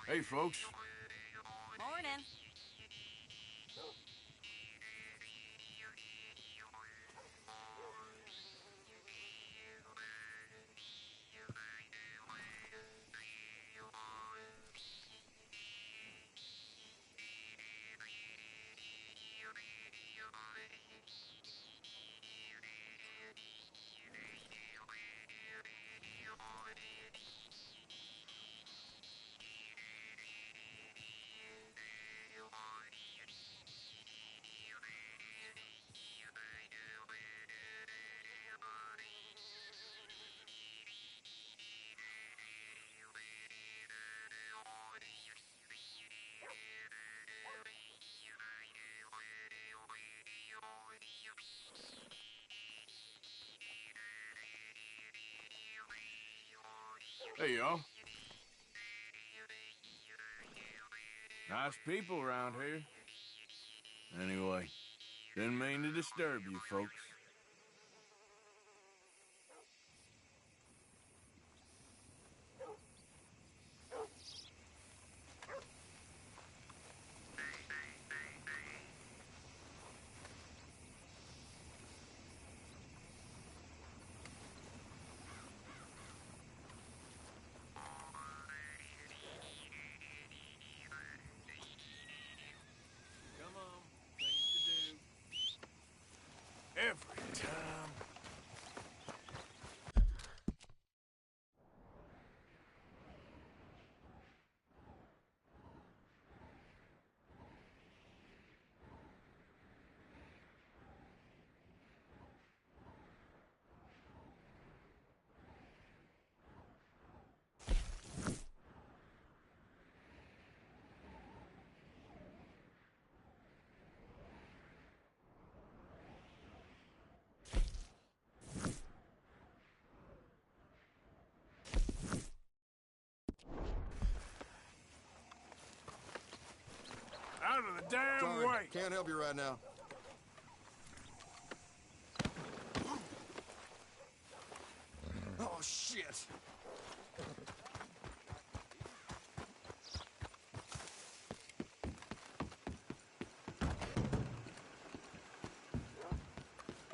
Hey, folks. Morning. Hey, y'all. Nice people around here. Anyway, didn't mean to disturb you folks. Come on, things to do. Every time. Out of the damn Sorry, way! can't help you right now. Oh, shit!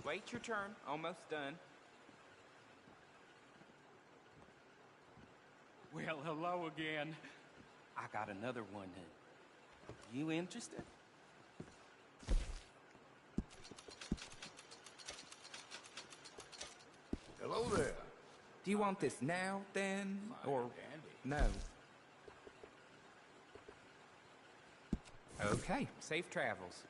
Wait your turn. Almost done. Well, hello again. I got another one. You interested? Hello there. Do you want this now, then, or no? Okay, safe travels.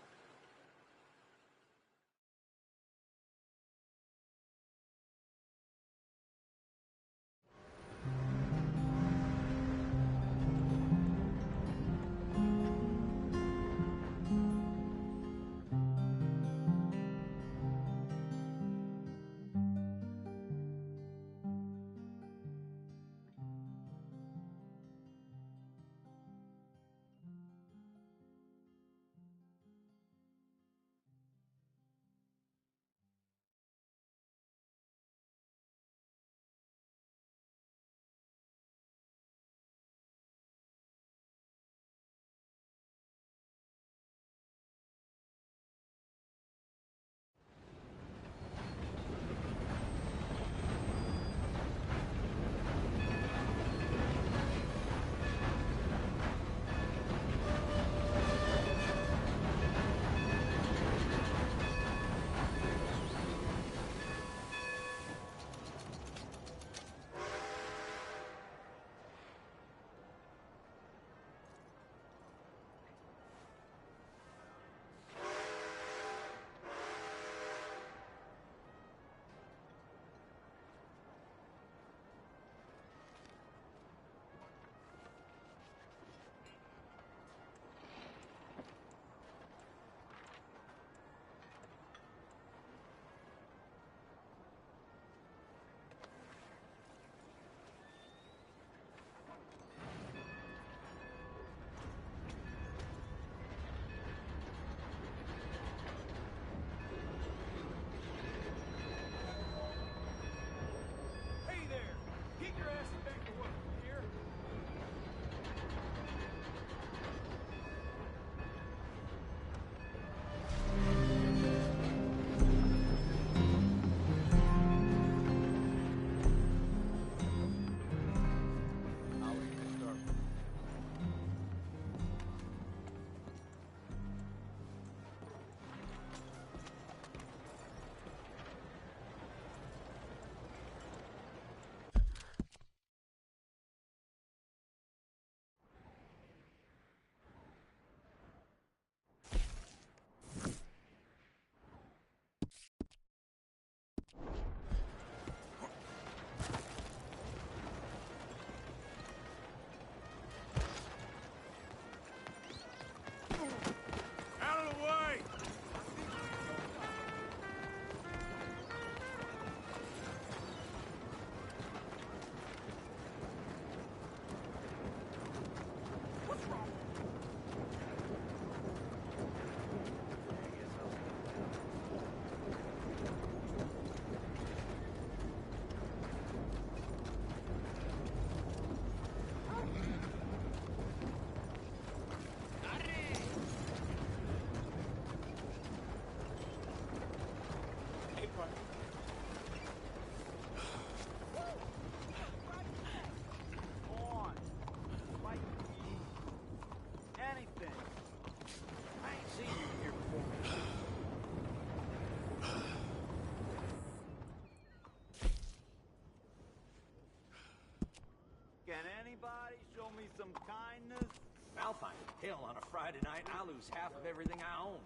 some kindness? I'll find hell on a Friday night. I'll lose half of everything I own.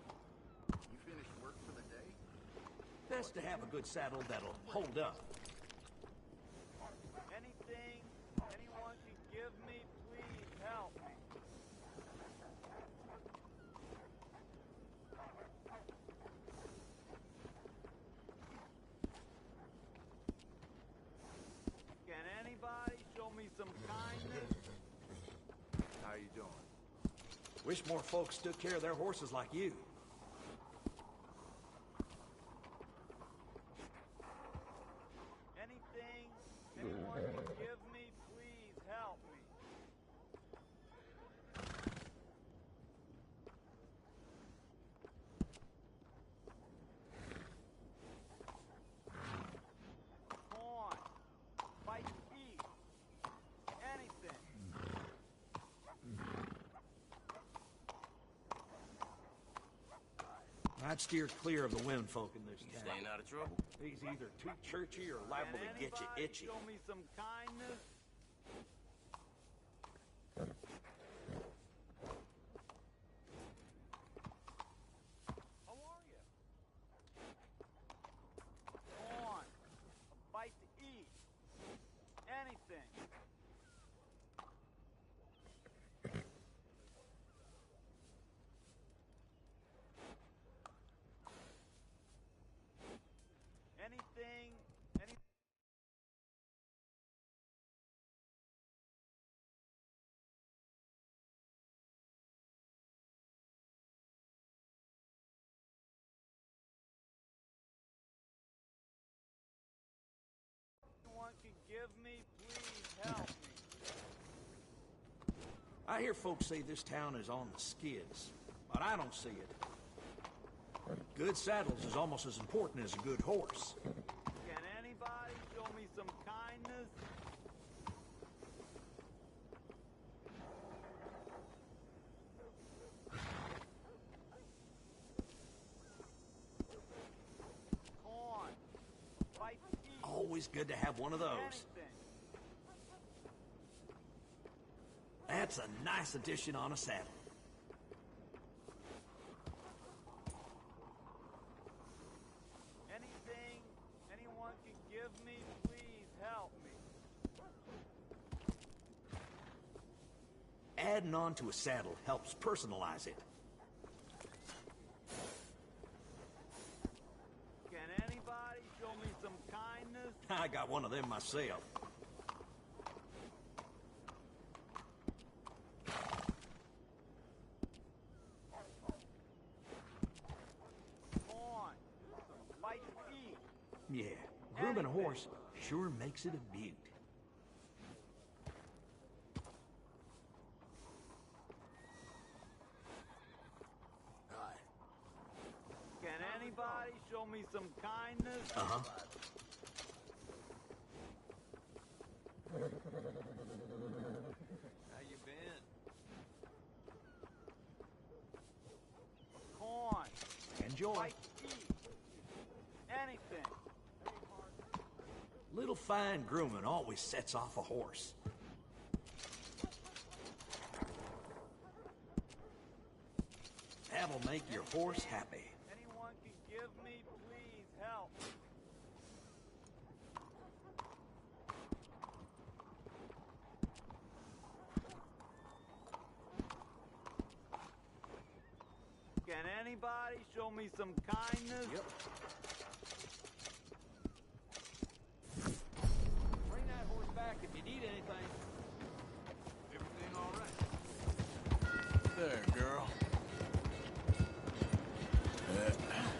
You finished work for the day? Best to have a good saddle that'll hold up. Anything anyone can give me, please help me. Can anybody show me some kindness? How you doing? Wish more folks took care of their horses like you. Anything anyone can give me, please help me. Corn, fight to eat, anything. I'd steer clear of the women folk in this town. Staying out of trouble? He's either too churchy or liable to get you itchy. Show me some kindness. How are you? Corn, a bite to eat, anything. Anything, any. Anyone can give me, please help me. I hear folks say this town is on the skids, but I don't see it. Good saddles is almost as important as a good horse. Can anybody show me some kindness? Corn, fight to eat. Always good to have one of those. Anything. That's a nice addition on a saddle. Anything anyone can give me, please help me. Adding on to a saddle helps personalize it. Can anybody show me some kindness? I got one of them myself. Corn, fight to eat. Yeah, grooming a horse sure makes it a beaut. Can anybody show me some kindness? Uh-huh. How you been? Corn. Enjoy. Fight to eat. Anything. Little fine grooming always sets off a horse. That'll make your horse happy. Anyone can give me, please help. Can anybody show me some kindness? Yep. Bring that horse back if you need anything. Everything all right? There, girl.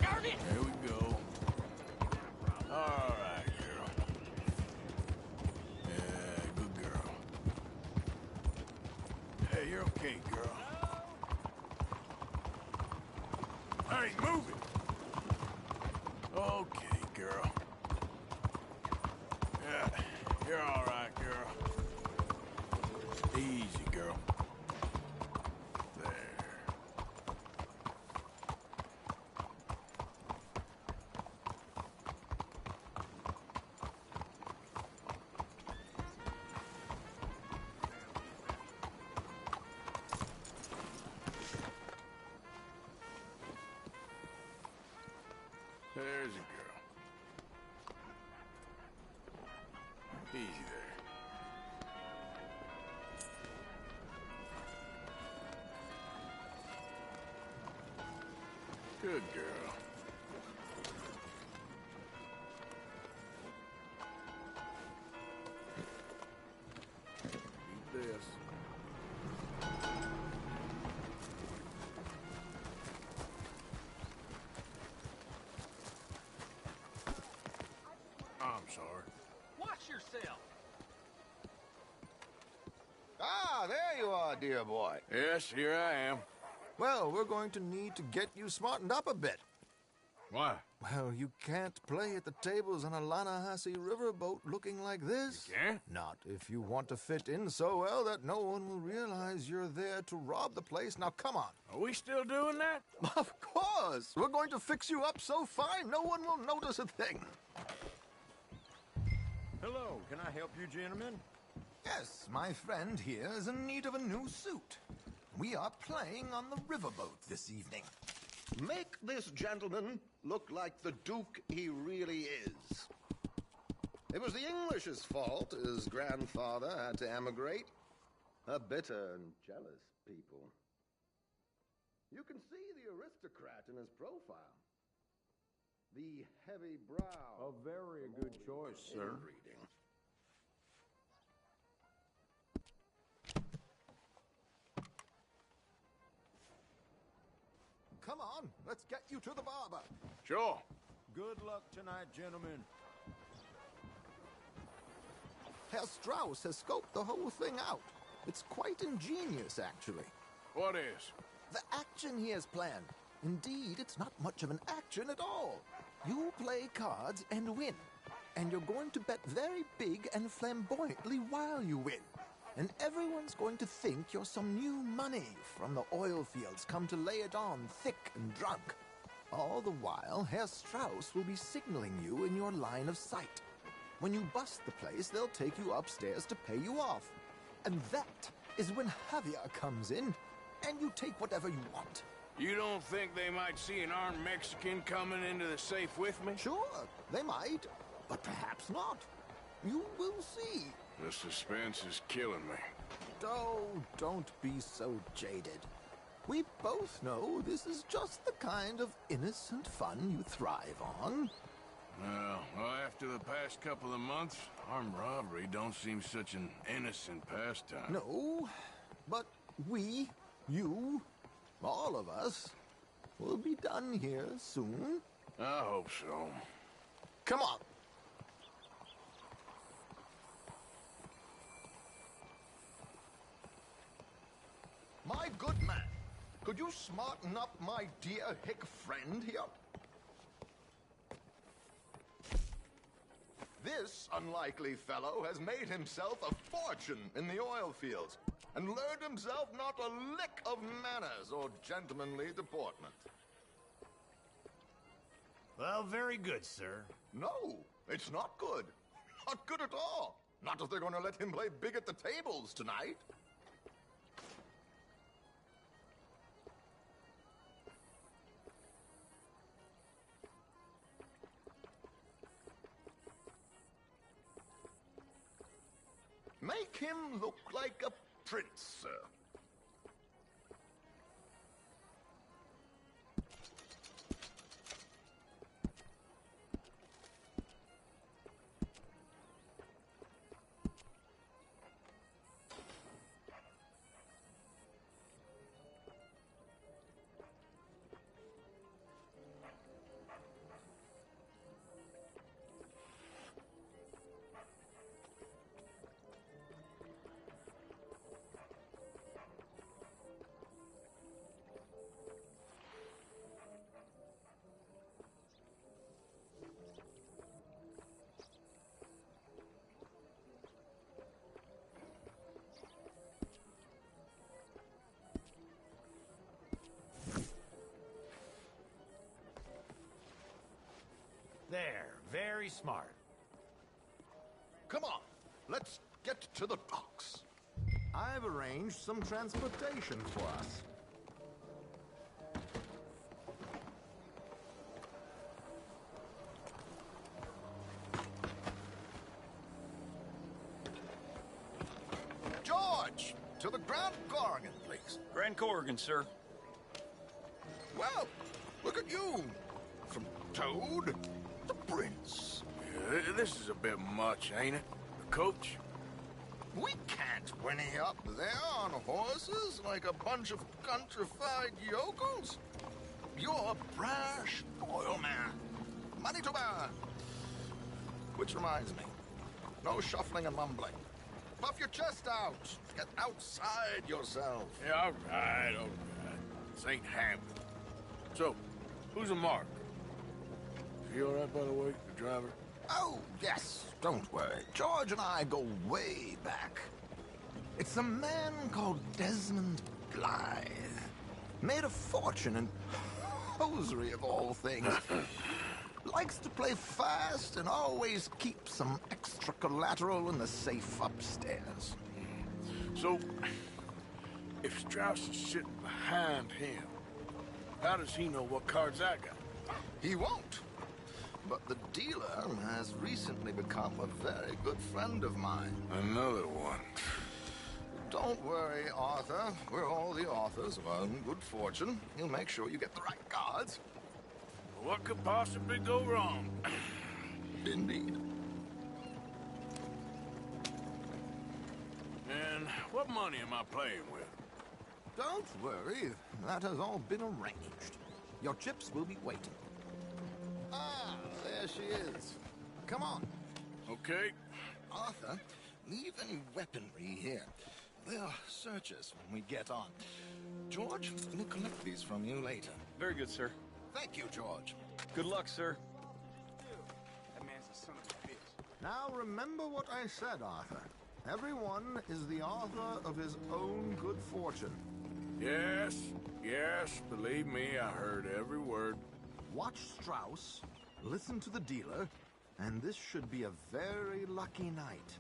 Darn it! There we go. All right, girl. Yeah, good girl. Hey, you're okay, girl. Hey, move it! Okay, girl. Yeah, you're all right, girl. Easy, girl. There. There's a girl. Easy there. Good girl. Eat this. I'm sorry. Watch yourself. Ah, there you are, dear boy. Yes, here I am. Well, we're going to need to get you smartened up a bit. Why? Well, you can't play at the tables on a Lannahechee riverboat looking like this. You can't? Not if you want to fit in so well that no one will realize you're there to rob the place. Now, come on. Are we still doing that? Of course. We're going to fix you up so fine no one will notice a thing. Hello, can I help you, gentlemen? Yes, my friend here is in need of a new suit. We are playing on the riverboat this evening. Make this gentleman look like the Duke he really is. It was the English's fault his grandfather had to emigrate. A bitter and jealous people. You can see the aristocrat in his profile. The heavy brow. A very good choice, sir. Inbreeding. Come on, let's get you to the barber. Sure. Good luck tonight, gentlemen. Herr Strauss has scoped the whole thing out. It's quite ingenious, actually. What is? The action he has planned. Indeed, it's not much of an action at all. You play cards and win. And you're going to bet very big and flamboyantly while you win. And everyone's going to think you're some new money from the oil fields come to lay it on thick and drunk. All the while, Herr Strauss will be signaling you in your line of sight. When you bust the place, they'll take you upstairs to pay you off. And that is when Javier comes in, and you take whatever you want. You don't think they might see an armed Mexican coming into the safe with me? Sure, they might, but perhaps not. You will see. The suspense is killing me. Oh, don't be so jaded. We both know this is just the kind of innocent fun you thrive on. Well, after the past couple of months, armed robbery don't seem such an innocent pastime. No, but we, you, all of us, will be done here soon. I hope so. Come on. My good man, could you smarten up my dear hick friend here? This unlikely fellow has made himself a fortune in the oil fields and learned himself not a lick of manners or gentlemanly deportment. Well, very good, sir. No, it's not good. Not good at all. Not if they're going to let him play big at the tables tonight. Make him look like a prince, sir. There, very smart. Come on, let's get to the docks. I've arranged some transportation for us. to the Grand Corrigan, please. Grand Corrigan, sir. Well, look at you. From Toad to Prince. Yeah, this is a bit much, ain't it? Coach? We can't whinny up there on horses like a bunch of countrified yokels. You're a brash oil man. Money to burn. Which reminds me, no shuffling and mumbling. Puff your chest out. Get outside yourself. Yeah, all right. This ain't happening. So, who's a mark? Is he all right, by the way, the driver? Oh, yes. Don't worry. George and I go way back. It's a man called Desmond Blythe. Made a fortune in hosiery of all things. Likes to play fast and always keep some extra collateral in the safe upstairs. So, if Strauss is sitting behind him, how does he know what cards I got? He won't. But the dealer has recently become a very good friend of mine. Another one. Don't worry, Arthur. We're all the authors of our good fortune. He'll make sure you get the right cards. What could possibly go wrong? Indeed. And what money am I playing with? Don't worry. That has all been arranged. Your chips will be waiting. Ah, there she is. Come on. Okay. Arthur, leave any weaponry here. They'll search us when we get on. George, we'll collect these from you later. Very good, sir. Thank you, George. Good luck, sir. That man's the son of a bitch. Now remember what I said, Arthur. Everyone is the author of his own good fortune. Yes, believe me, I heard every word. Watch Strauss, listen to the dealer, and this should be a very lucky night.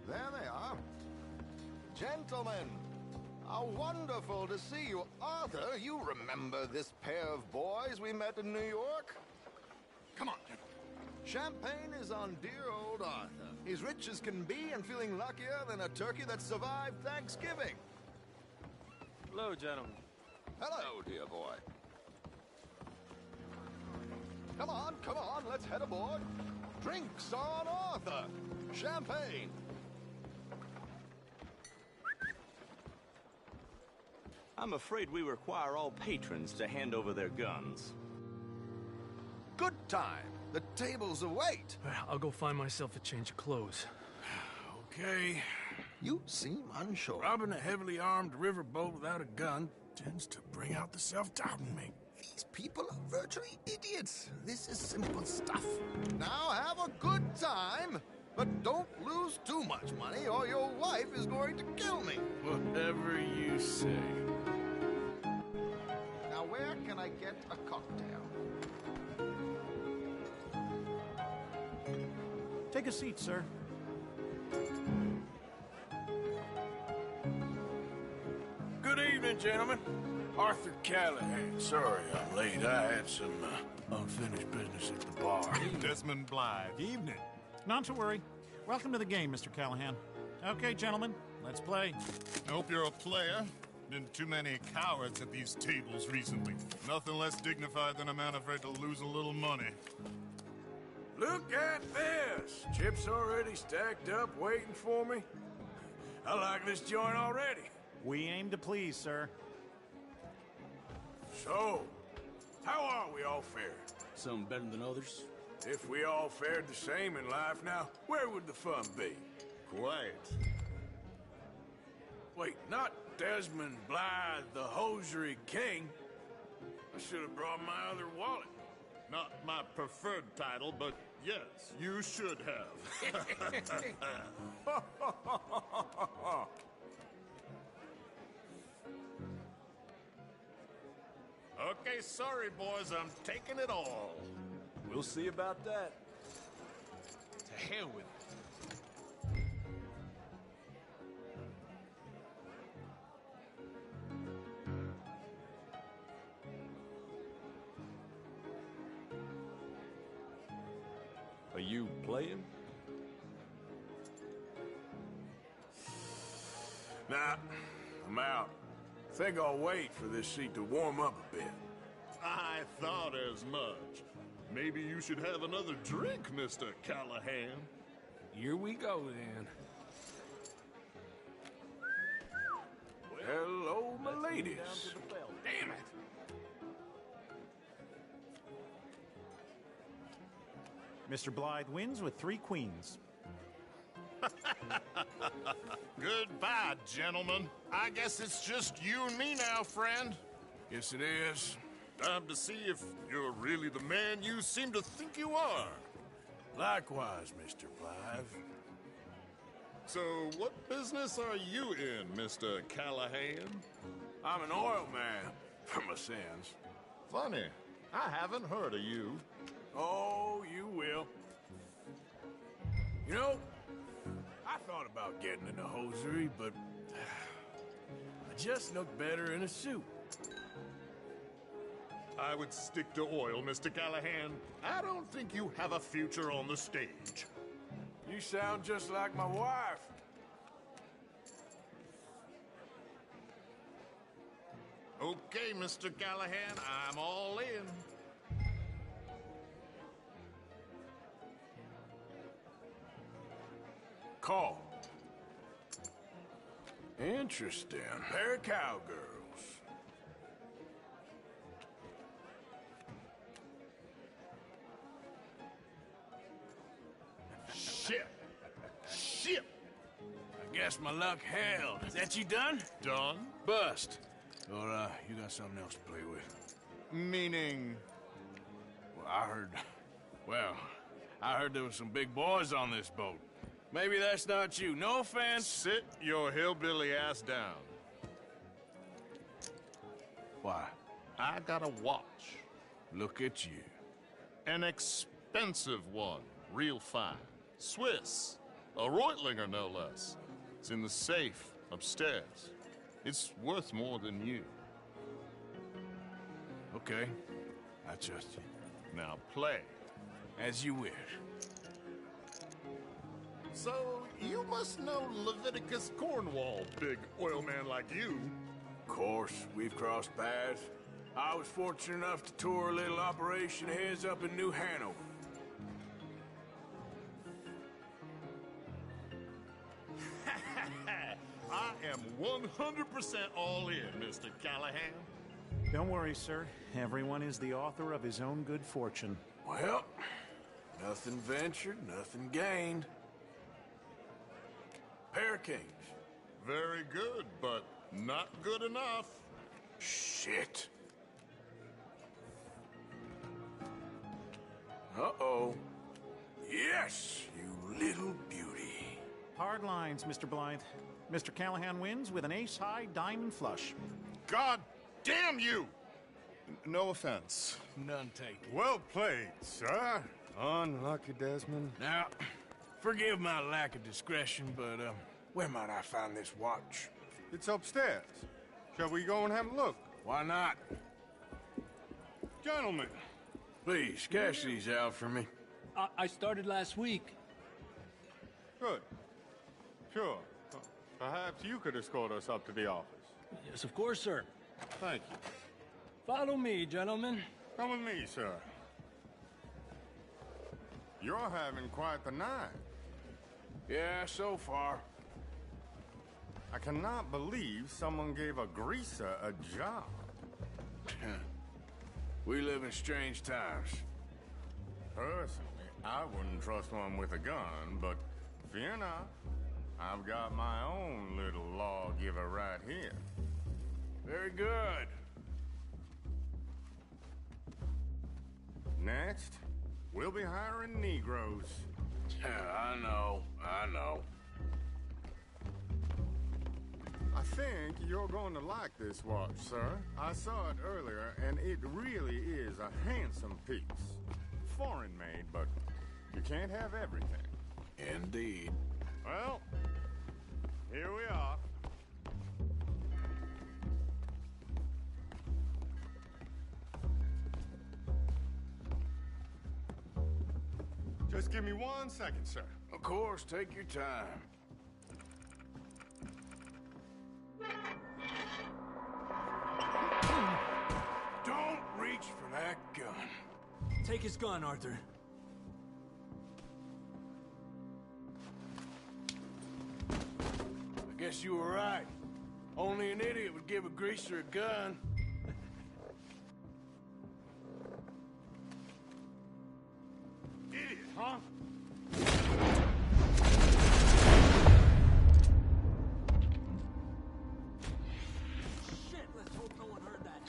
There they are. Gentlemen, how wonderful to see you. Arthur, you remember this pair of boys we met in New York? Come on. Champagne is on dear old Arthur. He's rich as can be and feeling luckier than a turkey that survived Thanksgiving. Hello, gentlemen. Hello, dear boy. Come on, let's head aboard. Drinks on Arthur. Champagne. I'm afraid we require all patrons to hand over their guns. Good time. The tables await. I'll go find myself a change of clothes. Okay. You seem unsure. Robbing a heavily armed riverboat without a gun tends to bring out the self-doubt in me. These people are virtually idiots. This is simple stuff. Now have a good time, but don't lose too much money or your wife is going to kill me. Whatever you say. Now where can I get a cocktail? Take a seat, sir. Good evening, gentlemen. Arthur Callahan. Sorry I'm late. I had some unfinished business at the bar. Desmond Blythe. Evening. Not to worry. Welcome to the game, Mr. Callahan. Okay, gentlemen, let's play. I hope you're a player. Been too many cowards at these tables recently. Nothing less dignified than a man afraid to lose a little money. Look at this! Chips already stacked up, waiting for me. I like this joint already. We aim to please, sir. So, how are we all fared? Some better than others. If we all fared the same in life now, where would the fun be? Quiet. Wait, not Desmond Blythe, the hosiery king. I should have brought my other wallet. Not my preferred title, but yes, you should have. Okay, sorry, boys, I'm taking it all. We'll see about that. To hell with it. Are you playing? Nah, I'm out. Think I'll wait for this seat to warm up a bit. I thought as much. Maybe you should have another drink, Mr. Callahan. Here we go, then. Hello, my ladies. Damn it. Mr. Blythe wins with 3 queens. Goodbye, gentlemen. I guess it's just you and me now, friend. Yes, it is. Time to see if you're really the man you seem to think you are. Likewise, Mr. Blythe. So, what business are you in, Mr. Callahan? I'm an oil man, for my sins. Funny. I haven't heard of you. Oh, you will. You know, I thought about getting into hosiery, but I just look better in a suit. I would stick to oil, Mr. Callahan. I don't think you have a future on the stage. You sound just like my wife. Okay, Mr. Callahan, I'm all in. Call. Interesting. Pair of cowgirls. Shit. Shit. I guess my luck held. Is that you done? Done? Bust. Or, you got something else to play with? Meaning? Well, I heard there was some big boys on this boat. Maybe that's not you. No offense. Sit your hillbilly ass down. Why? I got a watch. Look at you. An expensive one. Real fine. Swiss. A Reutlinger, no less. It's in the safe upstairs. It's worth more than you. Okay. I trust you. Now play. As you wish. So, you must know Leviticus Cornwall, big oil man like you. Of course, we've crossed paths. I was fortunate enough to tour a little operation of his up in New Hanover. I am 100% all in, Mr. Callahan. Don't worry, sir. Everyone is the author of his own good fortune. Well, nothing ventured, nothing gained. Pair of kings. Very good, but not good enough. Shit. Uh-oh. Yes, you little beauty. Hard lines, Mr. Blythe. Mr. Callahan wins with an ace-high diamond flush. God damn you! No offense. None taken. Well played, sir. Unlucky, Desmond. Now, forgive my lack of discretion, but, where might I find this watch? It's upstairs. Shall we go and have a look? Why not? Gentlemen. Please, cash these out for me. I started last week. Good. Sure. Perhaps you could escort us up to the office. Yes, of course, sir. Thank you. Follow me, gentlemen. Come with me, sir. You're having quite the night. Yeah, so far. I cannot believe someone gave a greaser a job. We live in strange times. Personally, I wouldn't trust one with a gun, but fear not. I've got my own little lawgiver right here. Very good. Next, we'll be hiring Negroes. Yeah, I know. I think you're going to like this watch, sir. I saw it earlier, and it really is a handsome piece. Foreign made, but you can't have everything. Indeed. Well, here we are. Just give me 1 second, sir. Of course, take your time. Take his gun, Arthur. I guess you were right. Only an idiot would give a greaser a gun. Idiot, huh? Shit, let's hope no one heard that.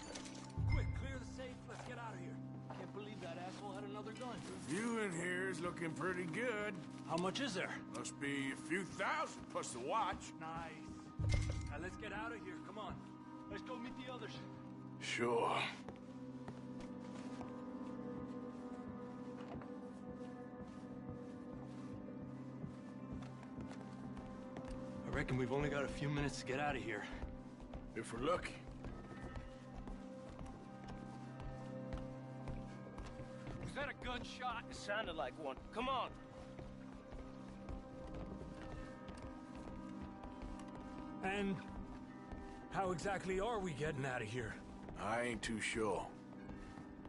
Quick, clear the safe. Let's get out of here. Can't believe that asshole had another gun. The view in here is looking pretty good. How much is there? Must be a few thousand plus the watch. Nice. Now let's get out of here. Come on. Let's go meet the others. Sure. I reckon we've only got a few minutes to get out of here. If we're lucky. Was that a gunshot? It sounded like one. Come on. And how exactly are we getting out of here? I ain't too sure.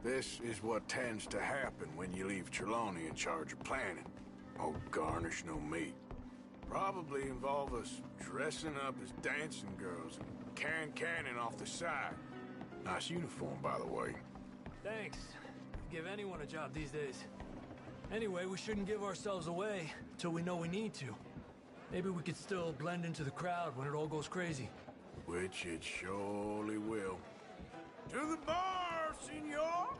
This is what tends to happen when you leave Trelawney in charge of planning. Oh, garnish no meat. Probably involve us dressing up as dancing girls and cannon off the side. Nice uniform, by the way. Thanks. Give anyone a job these days. Anyway, we shouldn't give ourselves away till we know we need to. Maybe we could still blend into the crowd when it all goes crazy. Which it surely will. To the bar, senor!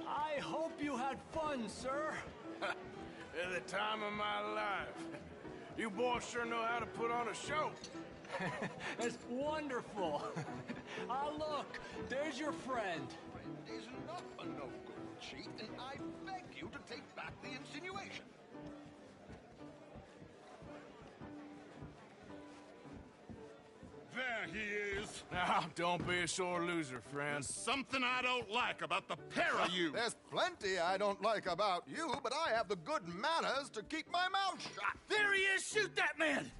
I hope you had fun, sir. At the time of my life. You boys sure know how to put on a show. That's wonderful. Ah, look, there's your friend. Is not a no-good cheat, and I beg you to take back the insinuation. There he is. Now, don't be a sore loser, friend. There's something I don't like about the pair of you. There's plenty I don't like about you, but I have the good manners to keep my mouth shut. There he is! Shoot that man!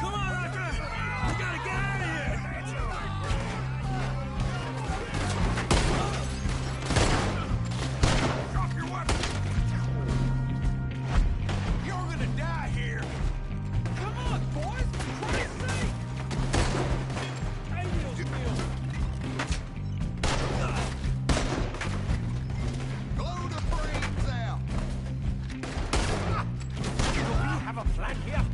Come on, Arthur! We gotta get out of here! Drop your weapon! You're gonna die here! Come on, boys! For Christ's sake! Hey, Blow the brains out. Do we have a flag here?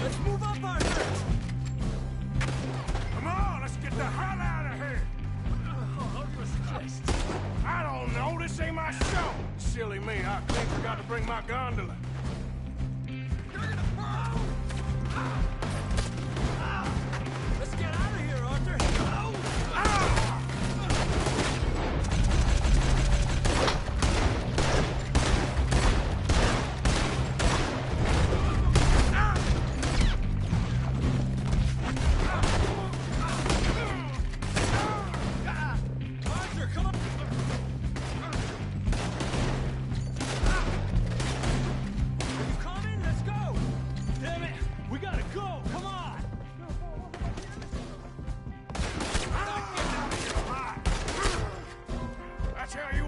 Let's move up, Arthur! Come on, let's get the hell out of here! How do you suggest? I don't know, this ain't my show! Silly me, I clean forgot to bring my gondola. Let's get out of here, Arthur! Arthur, come on! Are you coming? Let's go! Damn it! We gotta go! Come on! That's how you...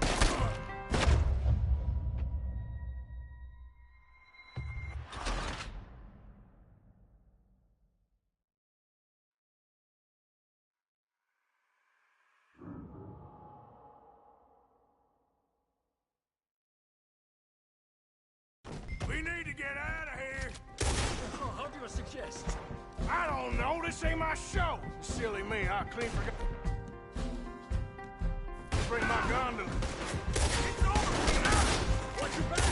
We need to get out of here! How do you suggest? I don't know, this ain't my show! Silly me, I clean forgot... Bring my gondola. It's over now! Watch your back!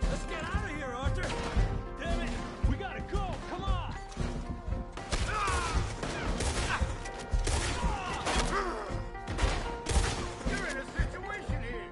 Let's get out of here, Arthur! Damn it! We gotta go! Come on! You're in a situation here!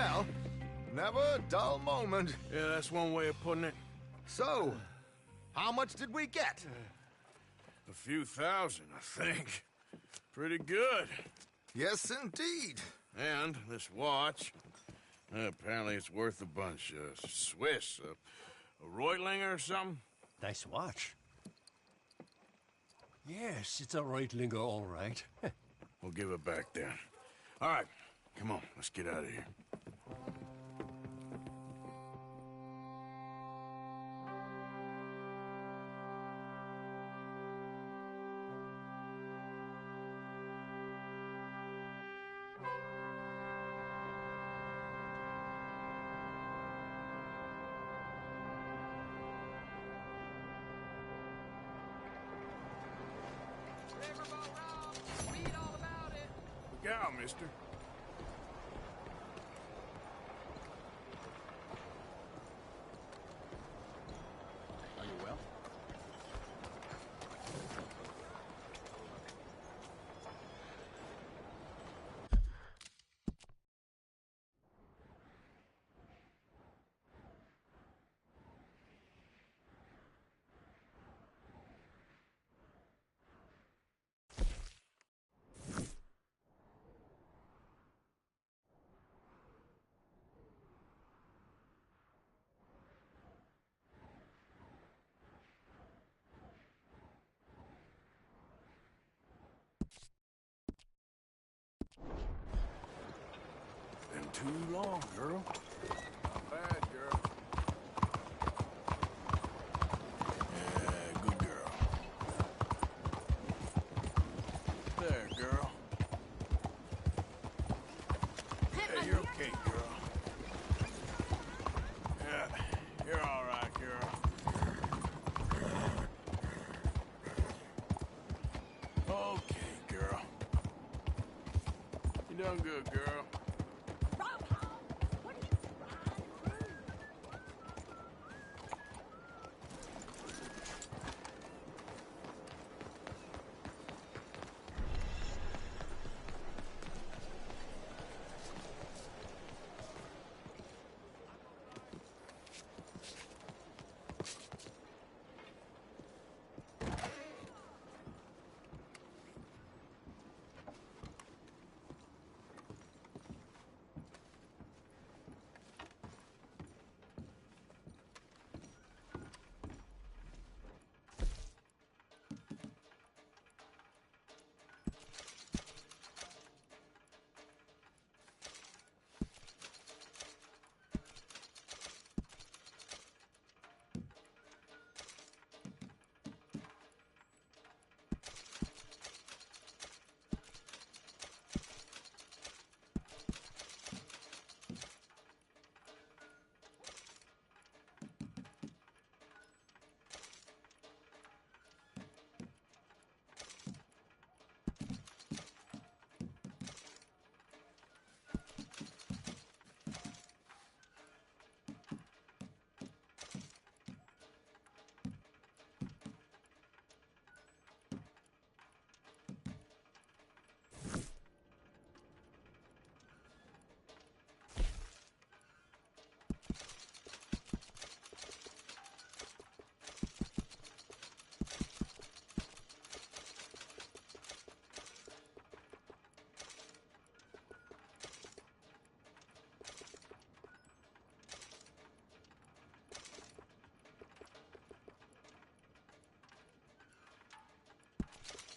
Well, never a dull moment. Yeah, that's one way of putting it. So, how much did we get? A few thousand, I think. Pretty good. Yes, indeed. And this watch, apparently it's worth a bunch. Swiss, a Reutlinger or something? Nice watch. Yes, it's a Reutlinger, all right. We'll give it back then. All right, come on, let's get out of here. Look out, mister. Are you well? Been too long, girl. Not bad, girl. Yeah, good girl. There, girl. Yeah, you're okay, girl. Yeah, you're all right, girl. Okay, girl. You done good, girl.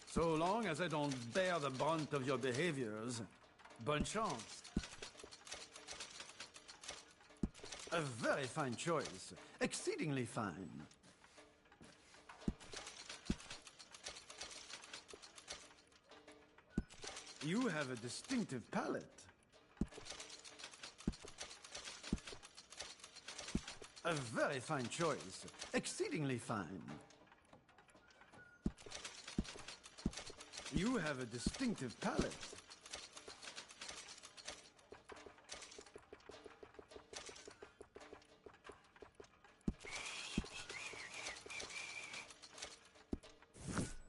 So long as I don't bear the brunt of your behaviors, bonne chance. A very fine choice. Exceedingly fine. You have a distinctive palate. A very fine choice. Exceedingly fine. You have a distinctive palate.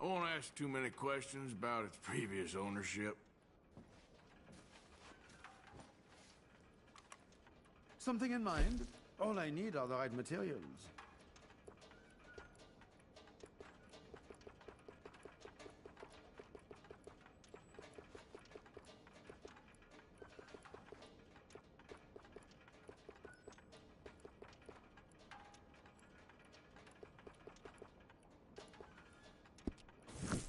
I won't ask too many questions about its previous ownership. something in mind? All I need are the right materials.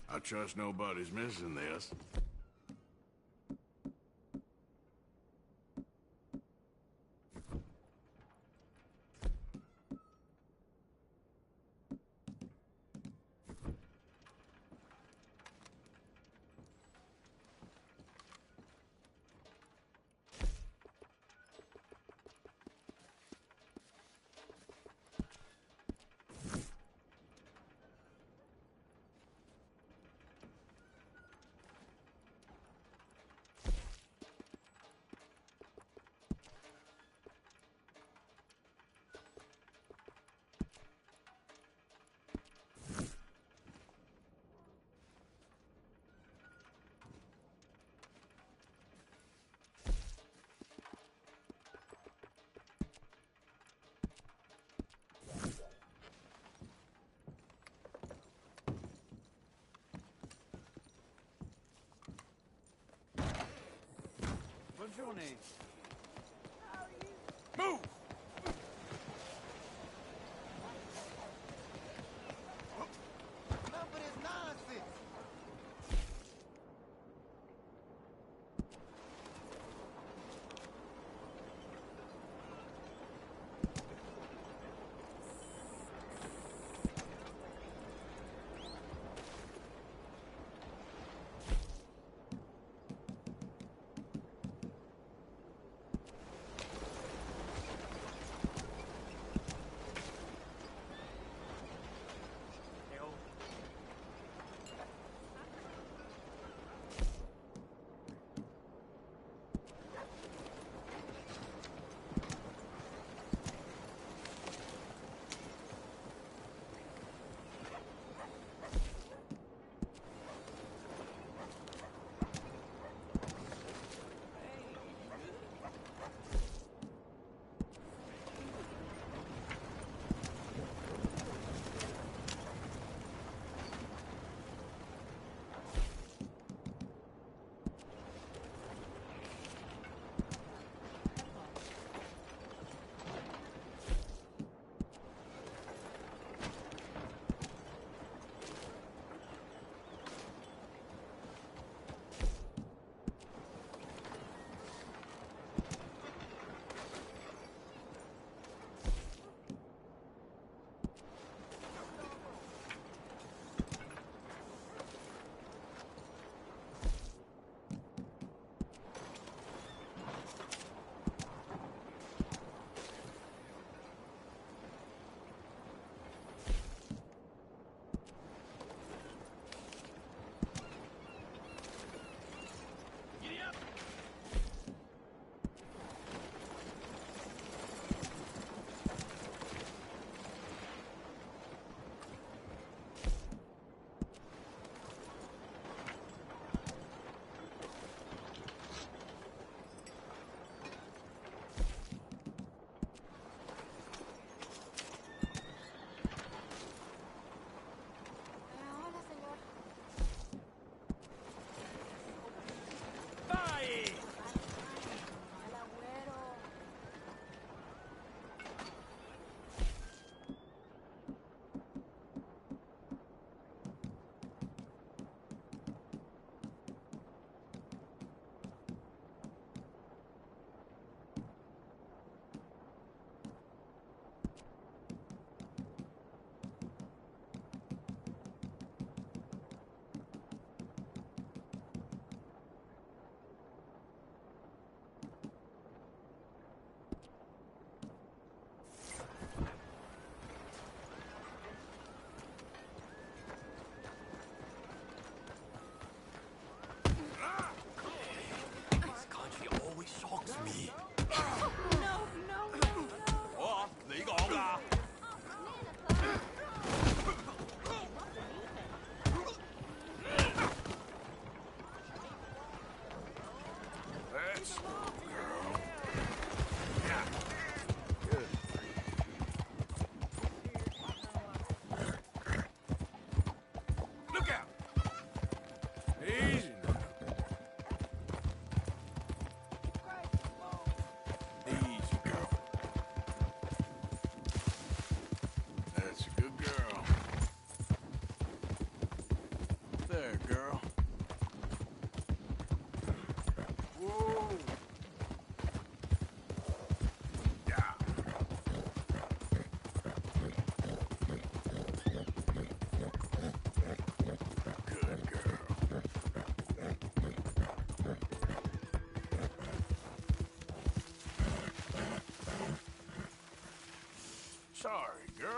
I trust nobody's missing this. Bonne journée. Move! Enough of this nonsense.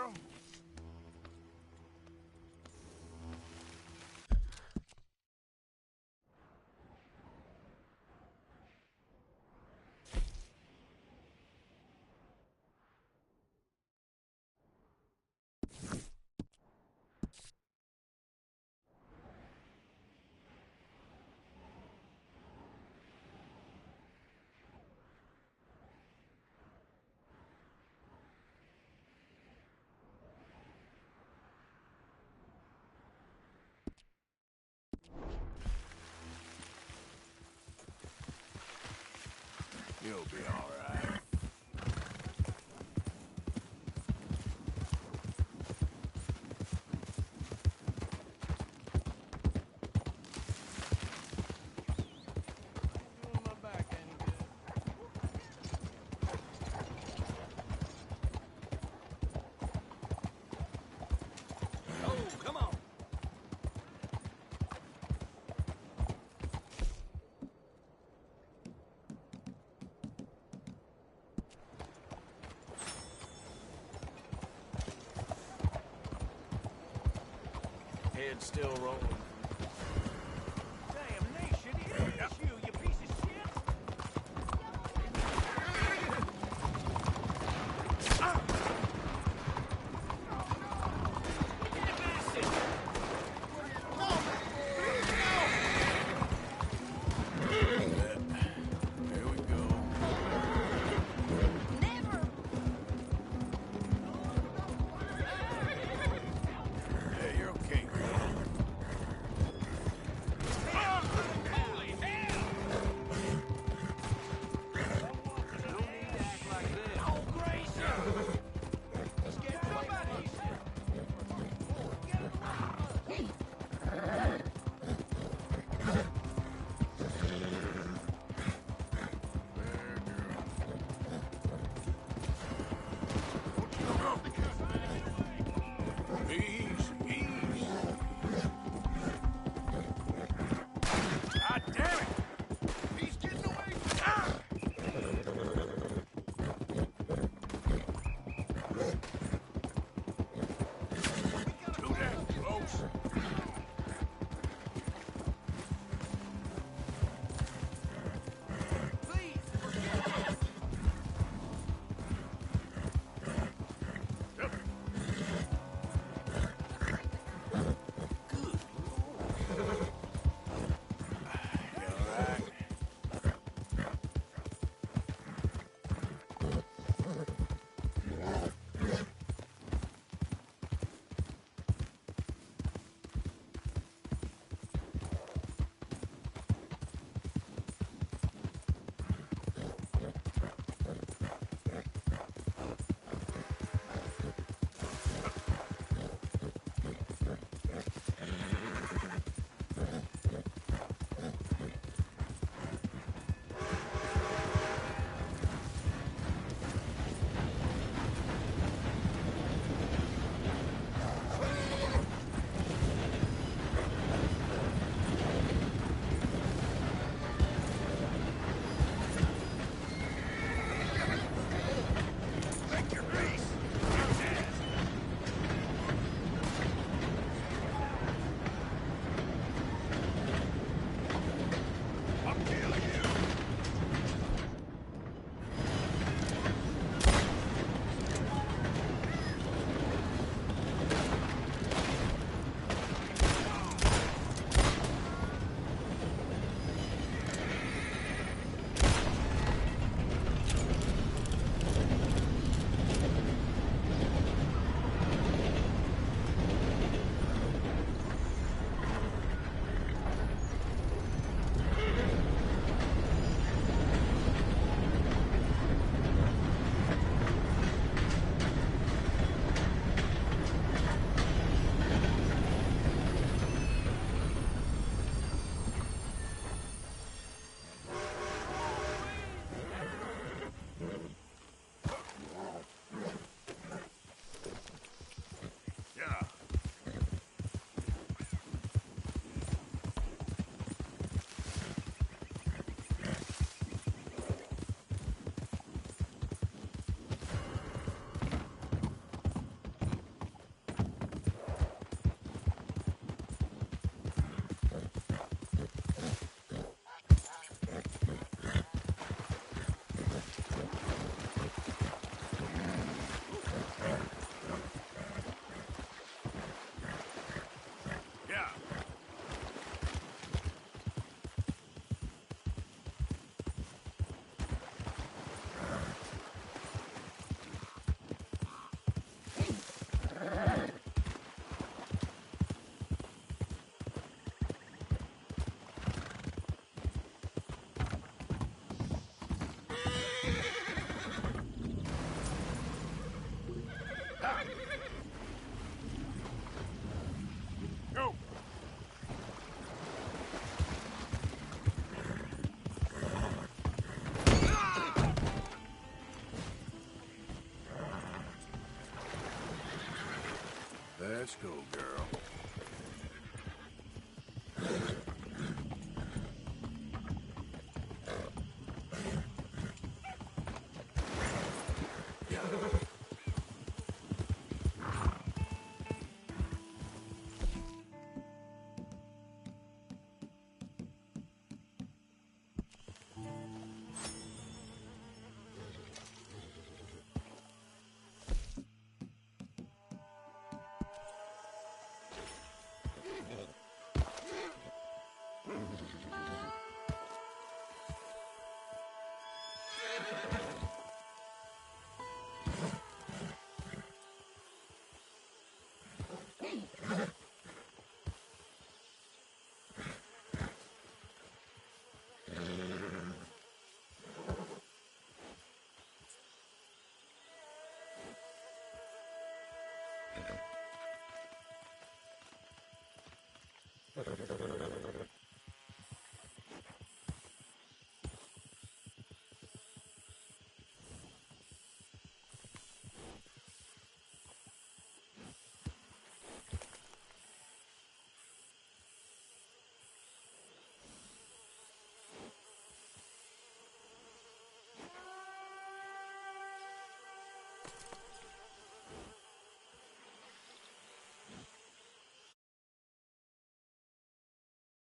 girl? You'll be all right. Doing my back any good. Oh, come on. Head still rolling. Damnation, it's you, you piece of shit! Here we go. Hey, you're okay, girl. Let's go, girl.